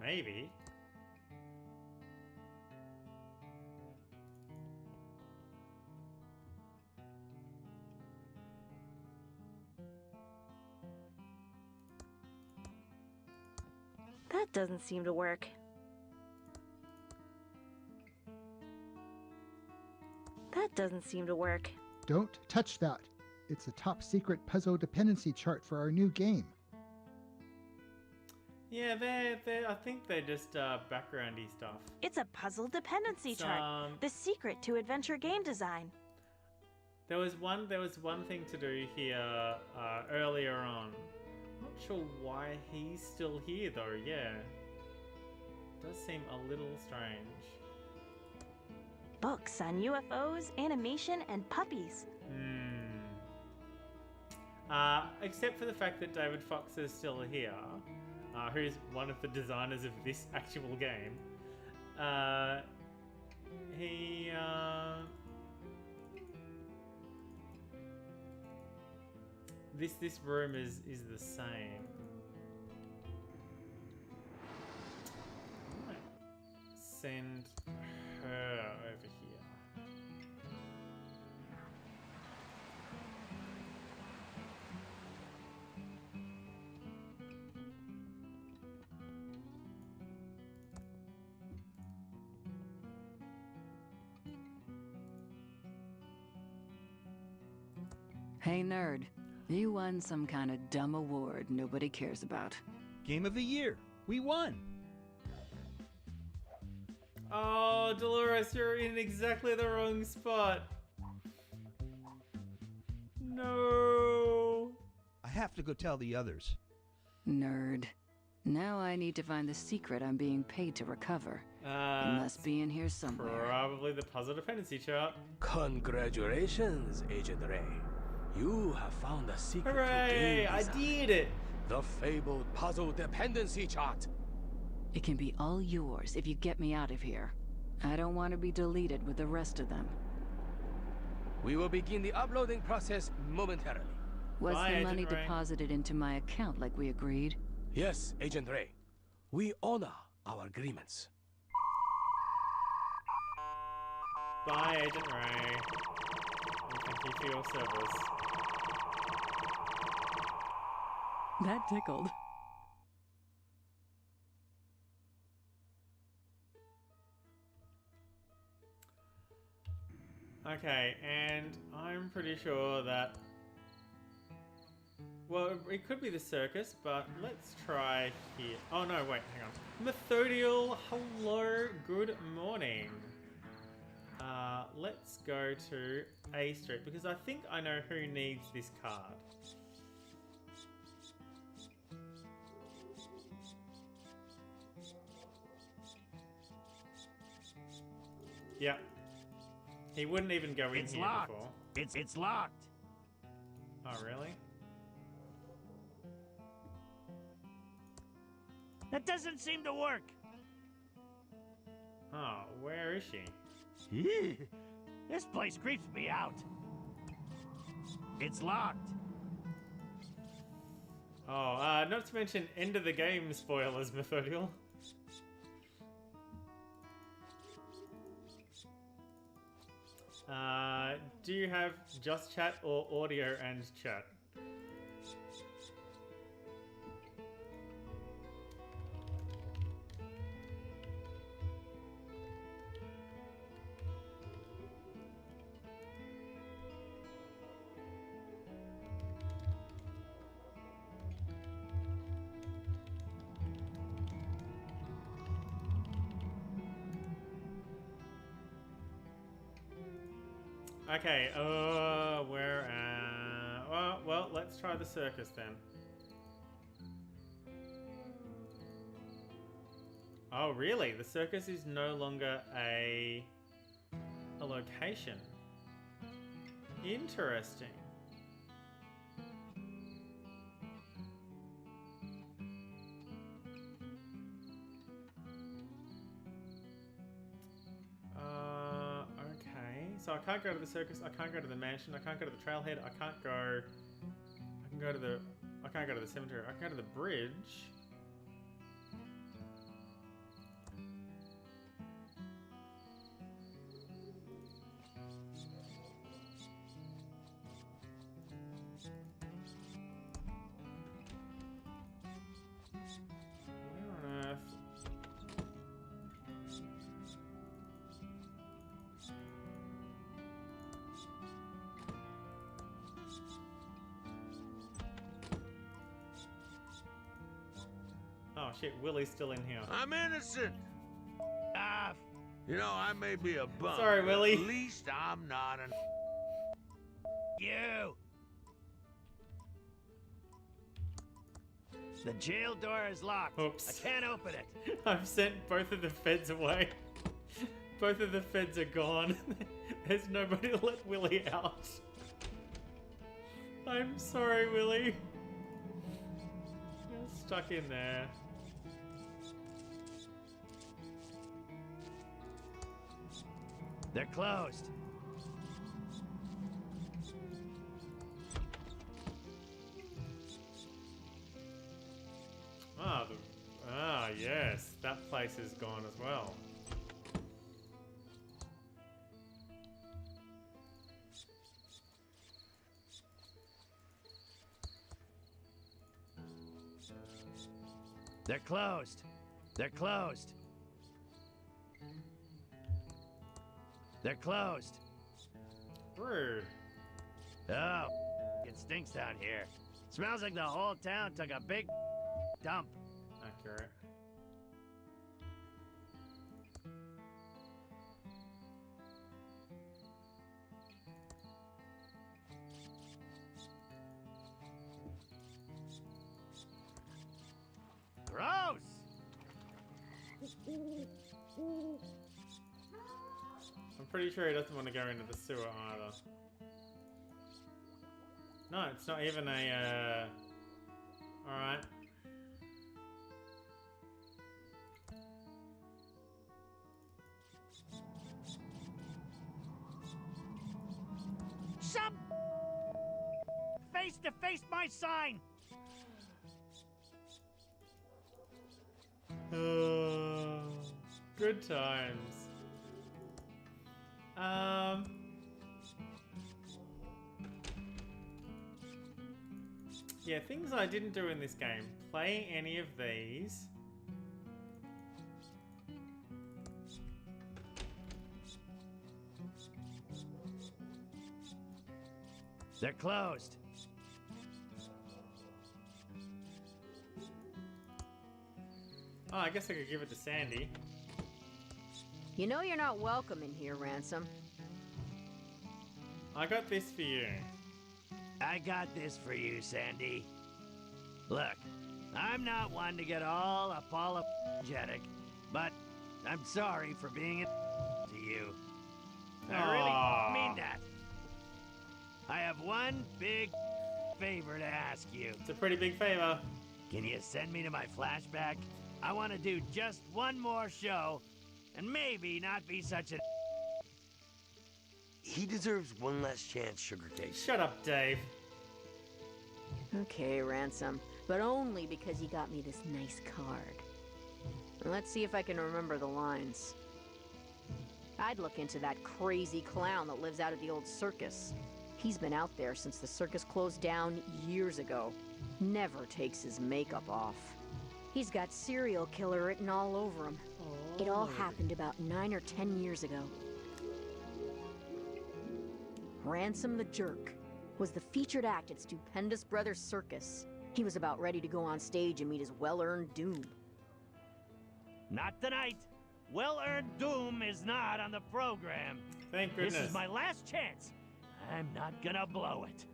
Maybe. That doesn't seem to work. That doesn't seem to work. Don't touch that. It's a top secret puzzle dependency chart for our new game. Yeah, I think they're just backgroundy stuff. It's a puzzle dependency chart. The secret to adventure game design. There was one thing to do here earlier on. Not sure why he's still here though. Yeah, does seem a little strange. Books on UFOs, animation, and puppies. Except for the fact that David Fox is still here, who's one of the designers of this actual game. This room is the same. I might send her over here. Hey, nerd. You won some kind of dumb award nobody cares about. Game of the year. We won. Oh, Dolores, you're in exactly the wrong spot. No. I have to go tell the others. Nerd. Now I need to find the secret I'm being paid to recover. It must be in here somewhere. Probably the puzzle dependency chart. Congratulations, Agent Ray. You have found the secret to Hooray! game I design. did it! The fabled puzzle dependency chart. It can be all yours if you get me out of here. I don't want to be deleted with the rest of them. We will begin the uploading process momentarily. Was Bye, the money Agent Ray. deposited into my account like we agreed? Yes, Agent Ray. We honor our agreements. Bye, Agent Ray. And thank you for your service. That tickled. Okay, and I'm pretty sure that... Well, it could be the circus, but let's try here. Oh no, wait, hang on. Methodial, hello, good morning. Let's go to A Street, because I think I know who needs this card. Yep. He wouldn't even go in It's here locked. before. It's locked. Oh, really? That doesn't seem to work. Oh, where is she? This place creeps me out. It's locked. Oh, not to mention end of the game spoilers, Methodial. Do you have just chat or audio and chat? Okay, well, let's try the circus then. Oh, really? The circus is no longer a location. Interesting. Okay. So I can't go to the circus, I can't go to the mansion, I can't go to the trailhead, I can't go... I can't go to the cemetery, I can go to the bridge. Where on earth? Oh shit, Willie's still in here. I'm innocent. Ah, You know, I may be a bum. Sorry, but Willie. At least I'm not an... you. The jail door is locked. Oops. I can't open it. I've sent both of the feds away. Both of the feds are gone. There's nobody to let Willie out. I'm sorry, Willie. You're stuck in there. They're closed. Yes, that place is gone as well. They're closed. They're closed. They're closed. Rude. Oh, fucking stinks down here. Smells like the whole town took a big dump. Accurate. Gross! I'm pretty sure he doesn't want to go into the sewer either. No, it's not even a, Alright. Some face to face my sign! Good times. Yeah, things I didn't do in this game. Play any of these. They're closed. Oh, I guess I could give it to Sandy. You know you're not welcome in here, Ransom. I got this for you. I got this for you, Sandy. Look, I'm not one to get all apologetic, but I'm sorry for being to you. I really mean that. I have one big favor to ask you. It's a pretty big favor. Can you send me to my flashback? I want to do just one more show, and maybe not be such a... He deserves one last chance, Sugarcake. Shut up, Dave. Okay, Ransom, but only because you got me this nice card. Let's see if I can remember the lines. I'd look into that crazy clown that lives out at the old circus. He's been out there since the circus closed down years ago. Never takes his makeup off. He's got serial killer written all over him. Oh. It all happened about 9 or 10 years ago. Ransom the Jerk was the featured act at Stupendous Brothers Circus. He was about ready to go on stage and meet his well-earned doom. Not tonight. Well-earned doom is not on the program. Thank goodness. This is my last chance. I'm not gonna blow it.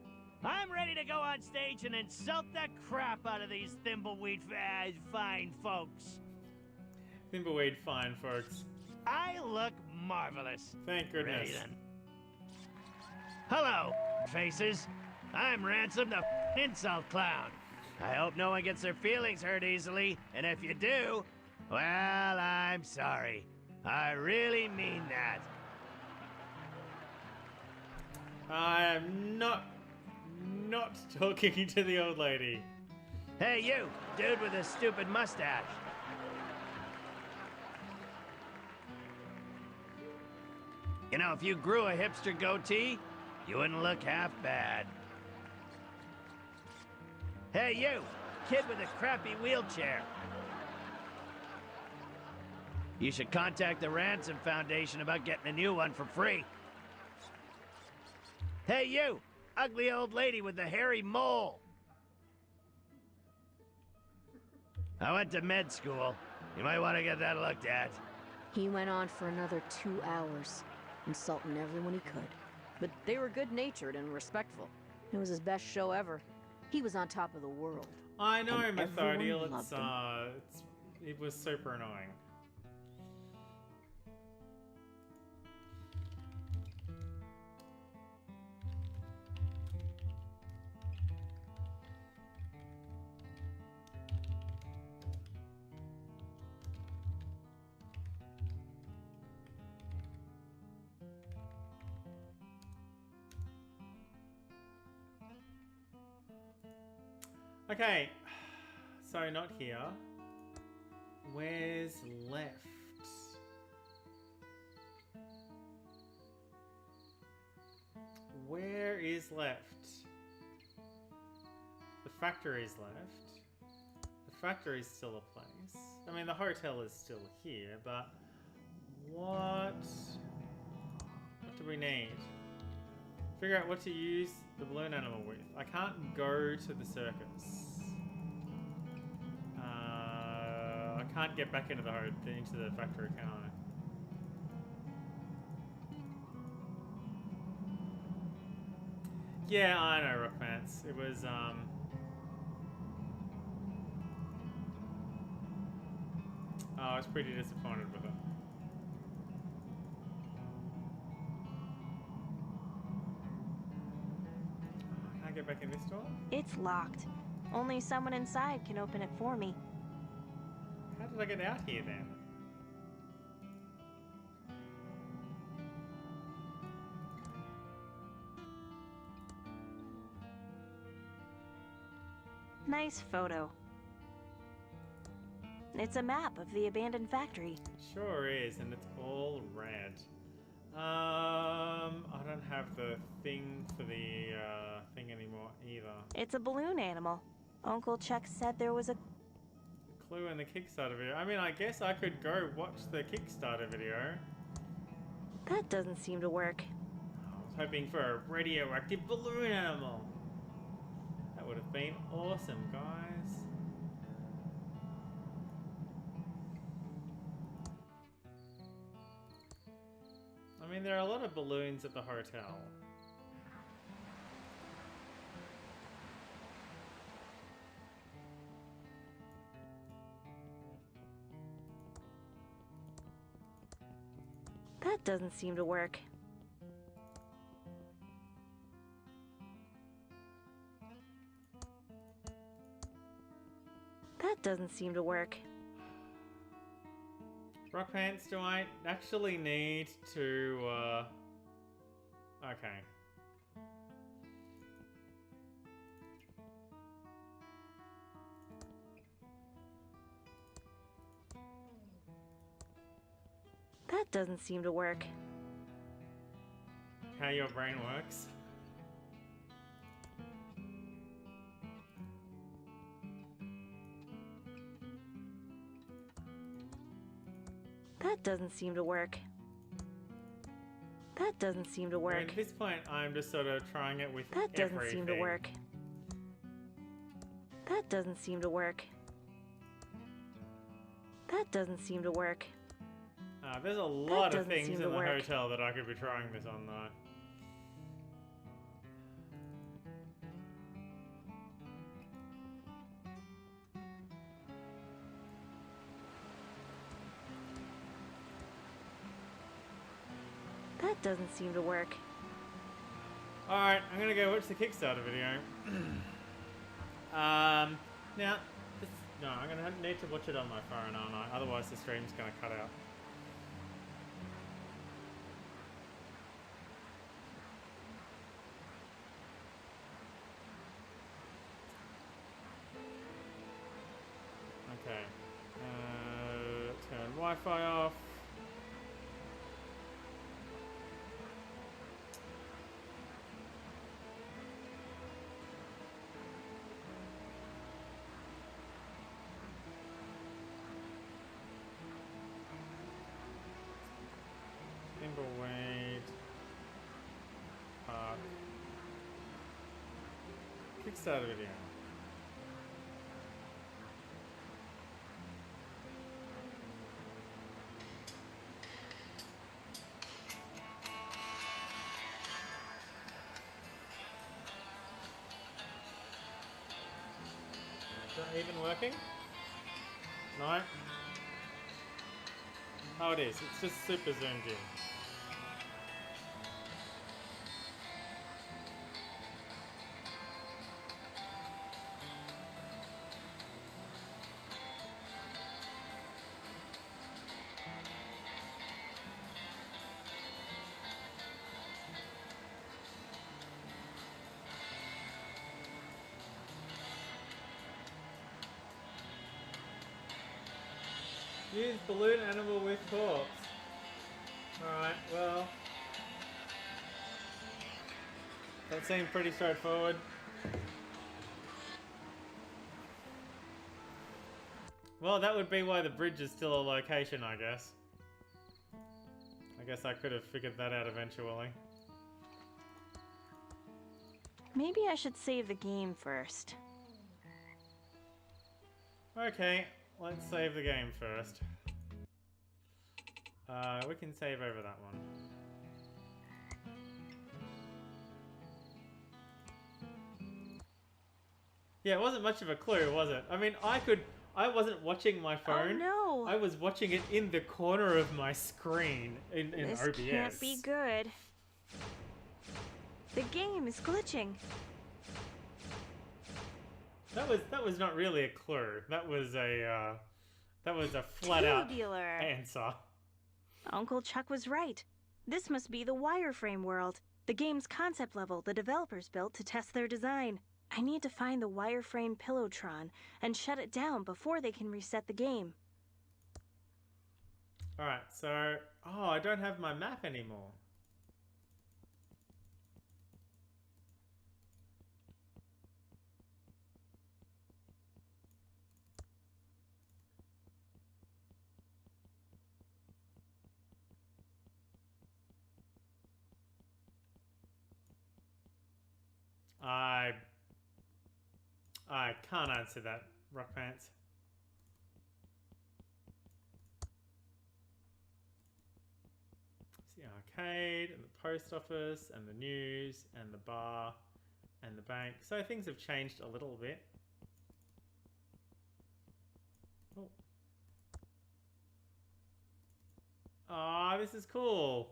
I'm ready to go on stage and insult the crap out of these Thimbleweed fine folks. Thimbleweed fine folks. I look marvelous. Thank goodness. Ready then. Hello, faces. I'm Ransom the insult clown. I hope no one gets their feelings hurt easily, and if you do, well, I'm sorry. I really mean that. I am not talking to the old lady. Hey, you, dude with a stupid mustache. You know, if you grew a hipster goatee, you wouldn't look half bad. Hey, you, kid with a crappy wheelchair. You should contact the Ransom Foundation about getting a new one for free. Hey, you, ugly old lady with the hairy mole. I went to med school. You might want to get that looked at. He went on for another 2 hours, insulting everyone he could. But they were good-natured and respectful. It was his best show ever. He was on top of the world. I know, and Methodiel. everyone loved him. It was super annoying. Okay, so not here. Where's left? Where is left? The factory's left. The factory's still a place. I mean, the hotel is still here, but what do we need? Figure out what to use the balloon animal with. I can't go to the circus. I can't get back into the factory, can I? Yeah, I know, Rock Pants. It was I was pretty disappointed with it. Can I get back in this door? It's locked. Only someone inside can open it for me. How did I get out here then? Nice photo. It's a map of the abandoned factory. Sure is, and it's all red. I don't have the thing for the thing anymore either. It's a balloon animal. Uncle Chuck said there was a clue in the Kickstarter video. I mean, I guess I could go watch the Kickstarter video. That doesn't seem to work. I was hoping for a radioactive balloon animal. That would have been awesome, guys. I mean, there are a lot of balloons at the hotel. That doesn't seem to work. That doesn't seem to work. Rock Pants, do I actually need to, okay. That doesn't seem to work. How your brain works. That doesn't seem to work. That doesn't seem to work. At this point, I'm just sort of trying it with That doesn't everything. seem to work. That doesn't seem to work. That doesn't seem to work. There's a lot of doesn't things seem in to the work. hotel that I could be trying this on, though. That doesn't seem to work. Alright, I'm gonna go watch the Kickstarter video. Now, no, I'm gonna need to watch it on my phone, aren't I? Otherwise the stream's gonna cut out. Okay. Turn Wi-Fi off. Thimbleweed Park. Kickstarter video. Is that even working? No? Oh, it is. It's just super zoomed in. Use balloon animal with corpse. Alright, well. That seemed pretty straightforward. Well, that would be why the bridge is still a location, I guess. I guess I could have figured that out eventually. Maybe I should save the game first. Okay, let's save the game first. We can save over that one. Yeah, it wasn't much of a clue, was it? I mean, I wasn't watching my phone. Oh no! I was watching it in the corner of my screen in This OBS. can't be good. The game is glitching. That was not really a clue. That was a flat out Tubular. answer. Uncle Chuck was right. This must be the wireframe world, the game's concept level the developers built to test their design. I need to find the wireframe Pillowtron and shut it down before they can reset the game. Alright, so... Oh, I don't have my map anymore. I can't answer that, Rock Pants. It's the arcade, and the post office, and the news, and the bar, and the bank. So things have changed a little bit. Oh. Ah, this is cool.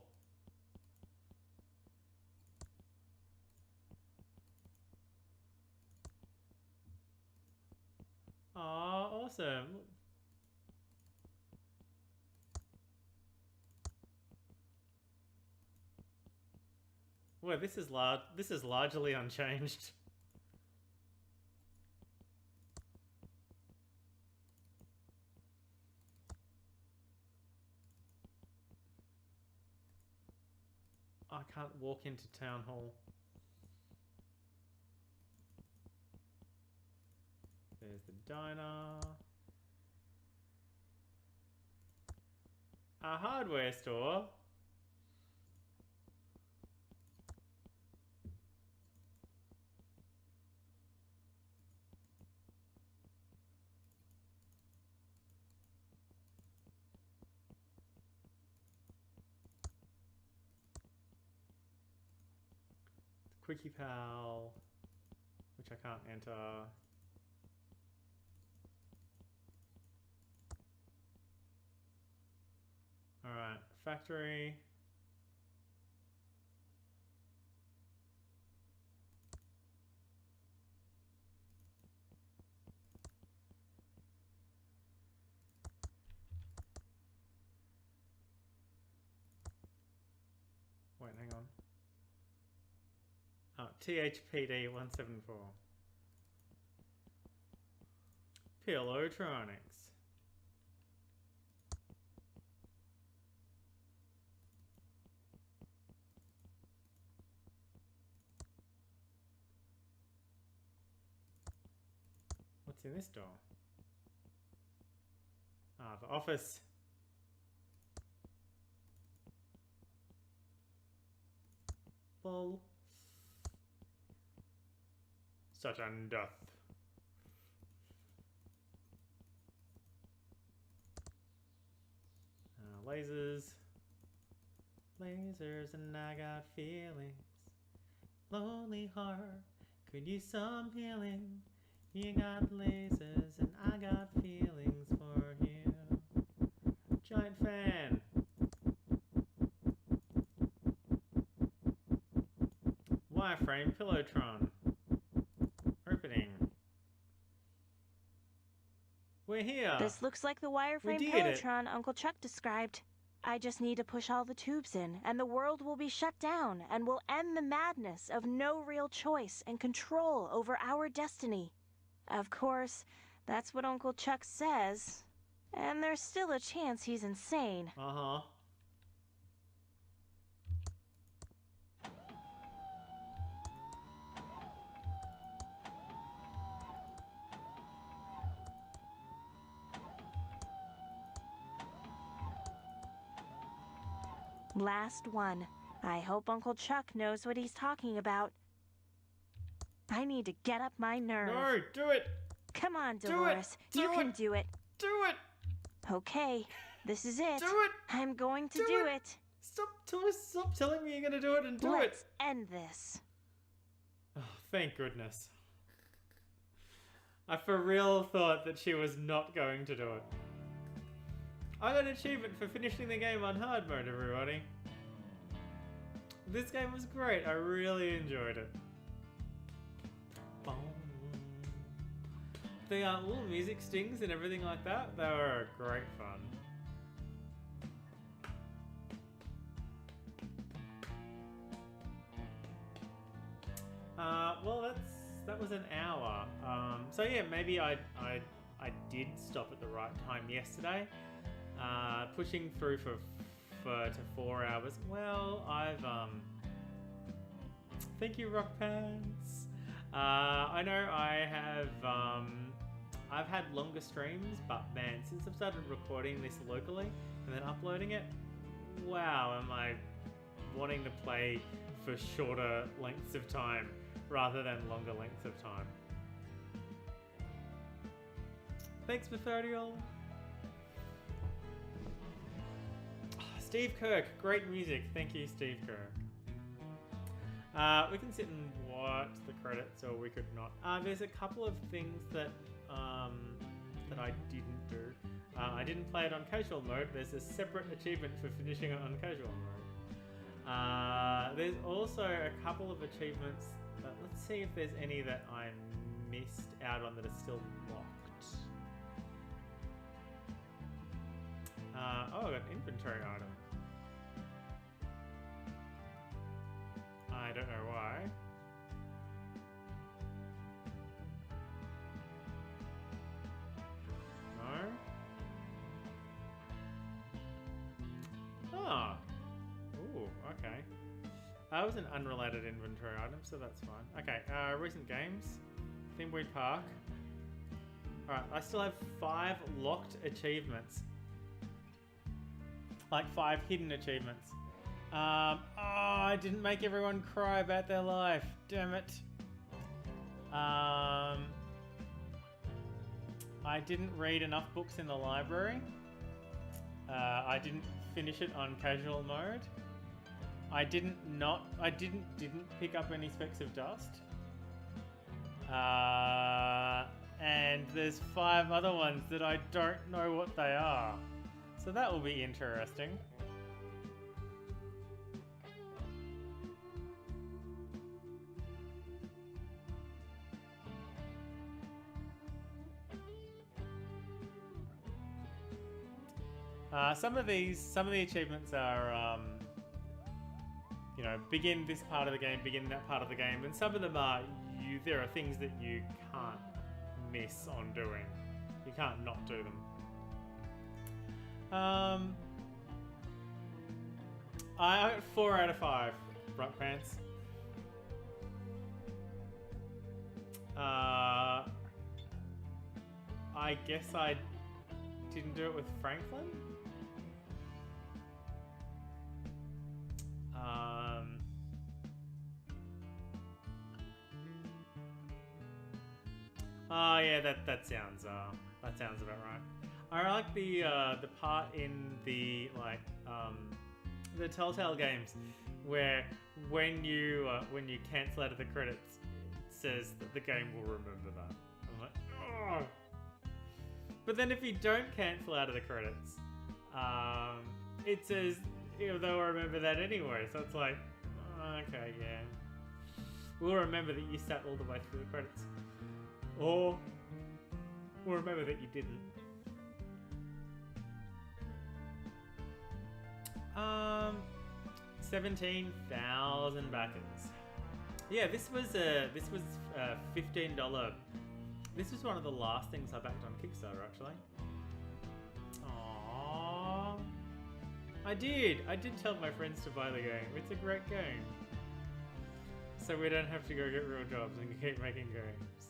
Aw, awesome. Well, this is largely unchanged. I can't walk into town hall. There's the diner. A hardware store. Quickie Pal, which I can't enter. Alright, factory. Wait, hang on. Oh, THPD 174. Pillowtronics. What's in this door? Ah, the office. Lol. Sudden death. Lasers. Lasers and I got feelings. Lonely heart could use some healing. You got lasers and I got feelings for you. Giant fan. Wireframe Pillowtron. Opening. We're here. This looks like the wireframe Pillowtron Uncle Chuck described. I just need to push all the tubes in, and the world will be shut down, and we'll end the madness of no real choice and control over our destiny. Of course, that's what Uncle Chuck says. And there's still a chance he's insane. Uh-huh. Last one. I hope Uncle Chuck knows what he's talking about. I need to get up my nerve. No, do it! Come on, Dolores. You can do it. Do it! Okay, this is it. Do it! I'm going to do it. Stop telling me you're gonna do it and do Let's it! end this. Oh, thank goodness. I for real thought that she was not going to do it. I got an achievement for finishing the game on hard mode, everybody. This game was great. I really enjoyed it. The little music stings and everything like that, they were great fun. Well, that was an hour. So yeah, maybe I did stop at the right time yesterday. Pushing through to 4 hours. Well, thank you, Rock Pants. I know I've had longer streams, but man, since I've started recording this locally and then uploading it, wow, am I wanting to play for shorter lengths of time rather than longer lengths of time. Thanks, Methodial. Steve Kirk, great music. Thank you, Steve Kirk. We can sit and watch the credits, or we could not. There's a couple of things that that I didn't do. I didn't play it on casual mode. There's a separate achievement for finishing it on casual mode. There's also a couple of achievements. Let's see if there's any that I missed out on that are still locked. Oh, I got an inventory item. I don't know why. No? Oh. Ooh, okay. That was an unrelated inventory item, so that's fine. Okay, recent games. Thimbleweed Park. Alright, I still have 5 locked achievements. Like 5 hidden achievements. Oh, I didn't make everyone cry about their life. Damn it. I didn't read enough books in the library. I didn't finish it on casual mode. I didn't pick up any specks of dust. And there's 5 other ones that I don't know what they are. So that will be interesting. Some of the achievements are, you know, begin this part of the game, begin that part of the game, and some of them are there are things that you can't miss on doing. You can't not do them. I got 4 out of 5, Rock Pants. I guess I didn't do it with Franklin. Oh yeah, that sounds about right. I like the part in the the Telltale games where when you cancel out of the credits, it says that the game will remember that. I'm like, oh. But then if you don't cancel out of the credits, it says they'll remember that anyway. So it's like, oh, okay, yeah, we'll remember that you sat all the way through the credits, or we'll remember that you didn't. 17,000 backers. Yeah, this was $15. This was one of the last things I backed on Kickstarter, actually. Aww. I did tell my friends to buy the game. It's a great game. So we don't have to go get real jobs and keep making games.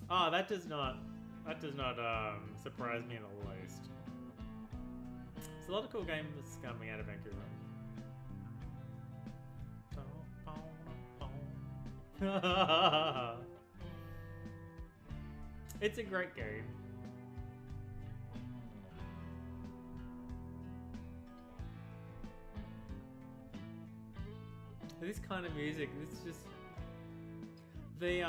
Oh, that does not surprise me in the least. There's a lot of cool games coming out of Vancouver. It's a great game. This kind of music, this is just the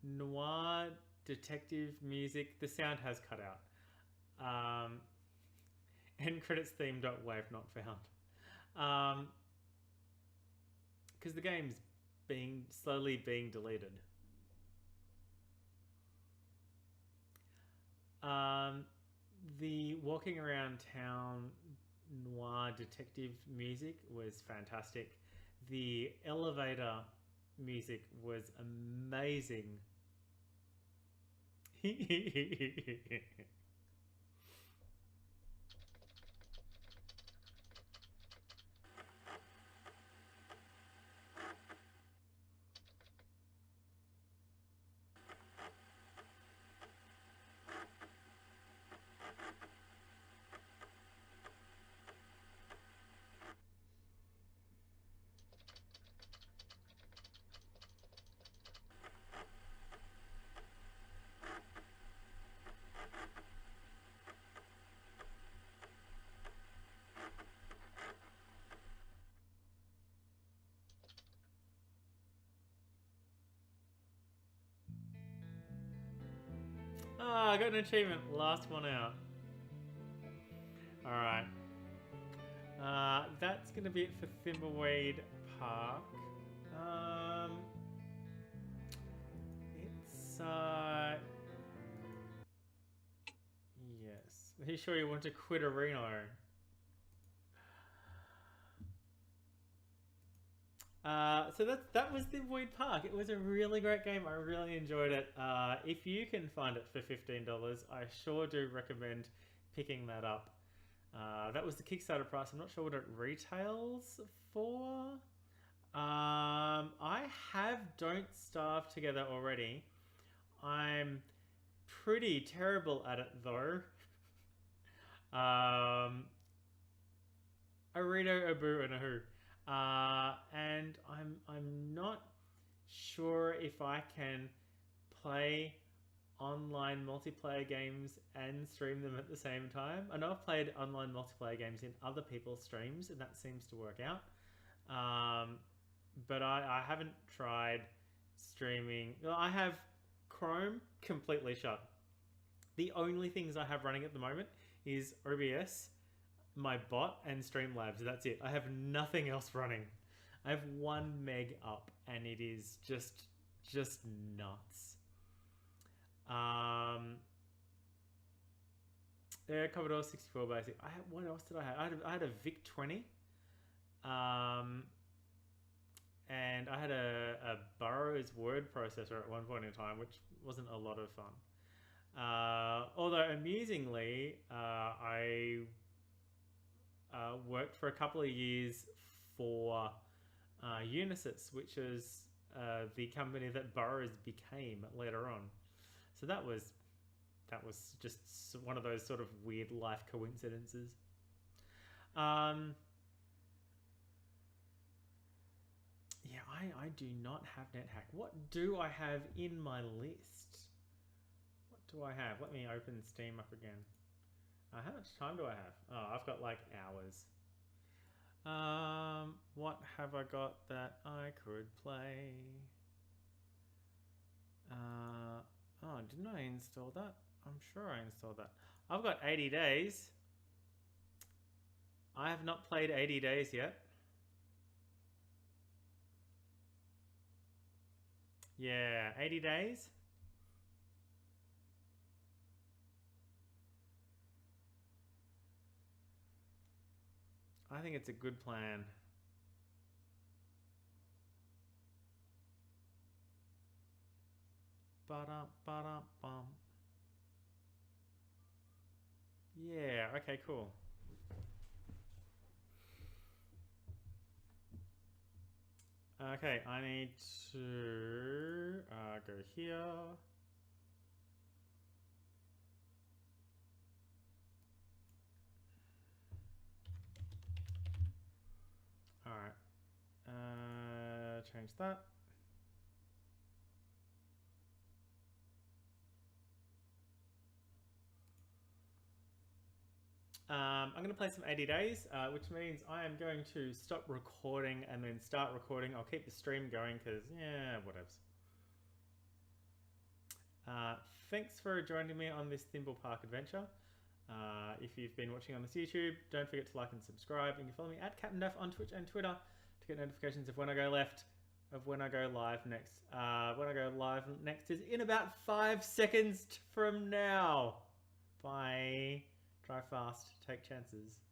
noir detective music. The sound has cut out. End credits theme .wave not found. Because the game's slowly being deleted. The walking around town noir detective music was fantastic. The elevator music was amazing. Ah, I got an achievement. Last one out. Alright. That's going to be it for Thimbleweed Park. It's, yes. Are you sure you want to quit a Reno? So that was Thimbleweed Park. It was a really great game. I really enjoyed it. If you can find it for $15, I sure do recommend picking that up. That was the Kickstarter price. I'm not sure what it retails for. I have Don't Starve Together already. I'm pretty terrible at it though. Arito, Abu, and Ahu. And I'm not sure if I can play online multiplayer games and stream them at the same time. I know I've played online multiplayer games in other people's streams and that seems to work out. But I haven't tried streaming. Well, I have Chrome completely shut. The only things I have running at the moment is OBS, my bot, and Streamlabs. That's it. I have nothing else running. I have 1 meg up and it is just nuts. Yeah, Commodore 64 basic. What else did I have? I had a VIC 20. And I had a Burroughs word processor at one point in time, which wasn't a lot of fun. Although amusingly, I worked for a couple of years for Unisys, which is the company that Burroughs became later on. So that was just one of those sort of weird life coincidences. Yeah, I do not have NetHack. What do I have in my list? What do I have? Let me open Steam up again. How much time do I have? Oh, I've got like hours. What have I got that I could play? Oh, didn't I install that? I'm sure I installed that. I've got 80 days. I have not played 80 days yet. Yeah, 80 days. I think it's a good plan. Ba-dum. Yeah, okay, cool. Okay, I need to go here. Alright. change that. I'm going to play some 80 days, which means I am going to stop recording and then start recording. I'll keep the stream going because, yeah, whatevs. Thanks for joining me on this Thimbleweed Park adventure. If you've been watching on this YouTube, don't forget to like and subscribe. And you can follow me at CaptDaf on Twitch and Twitter to get notifications of when I go live next. When I go live next is in about 5 seconds from now. Bye. Drive fast, take chances.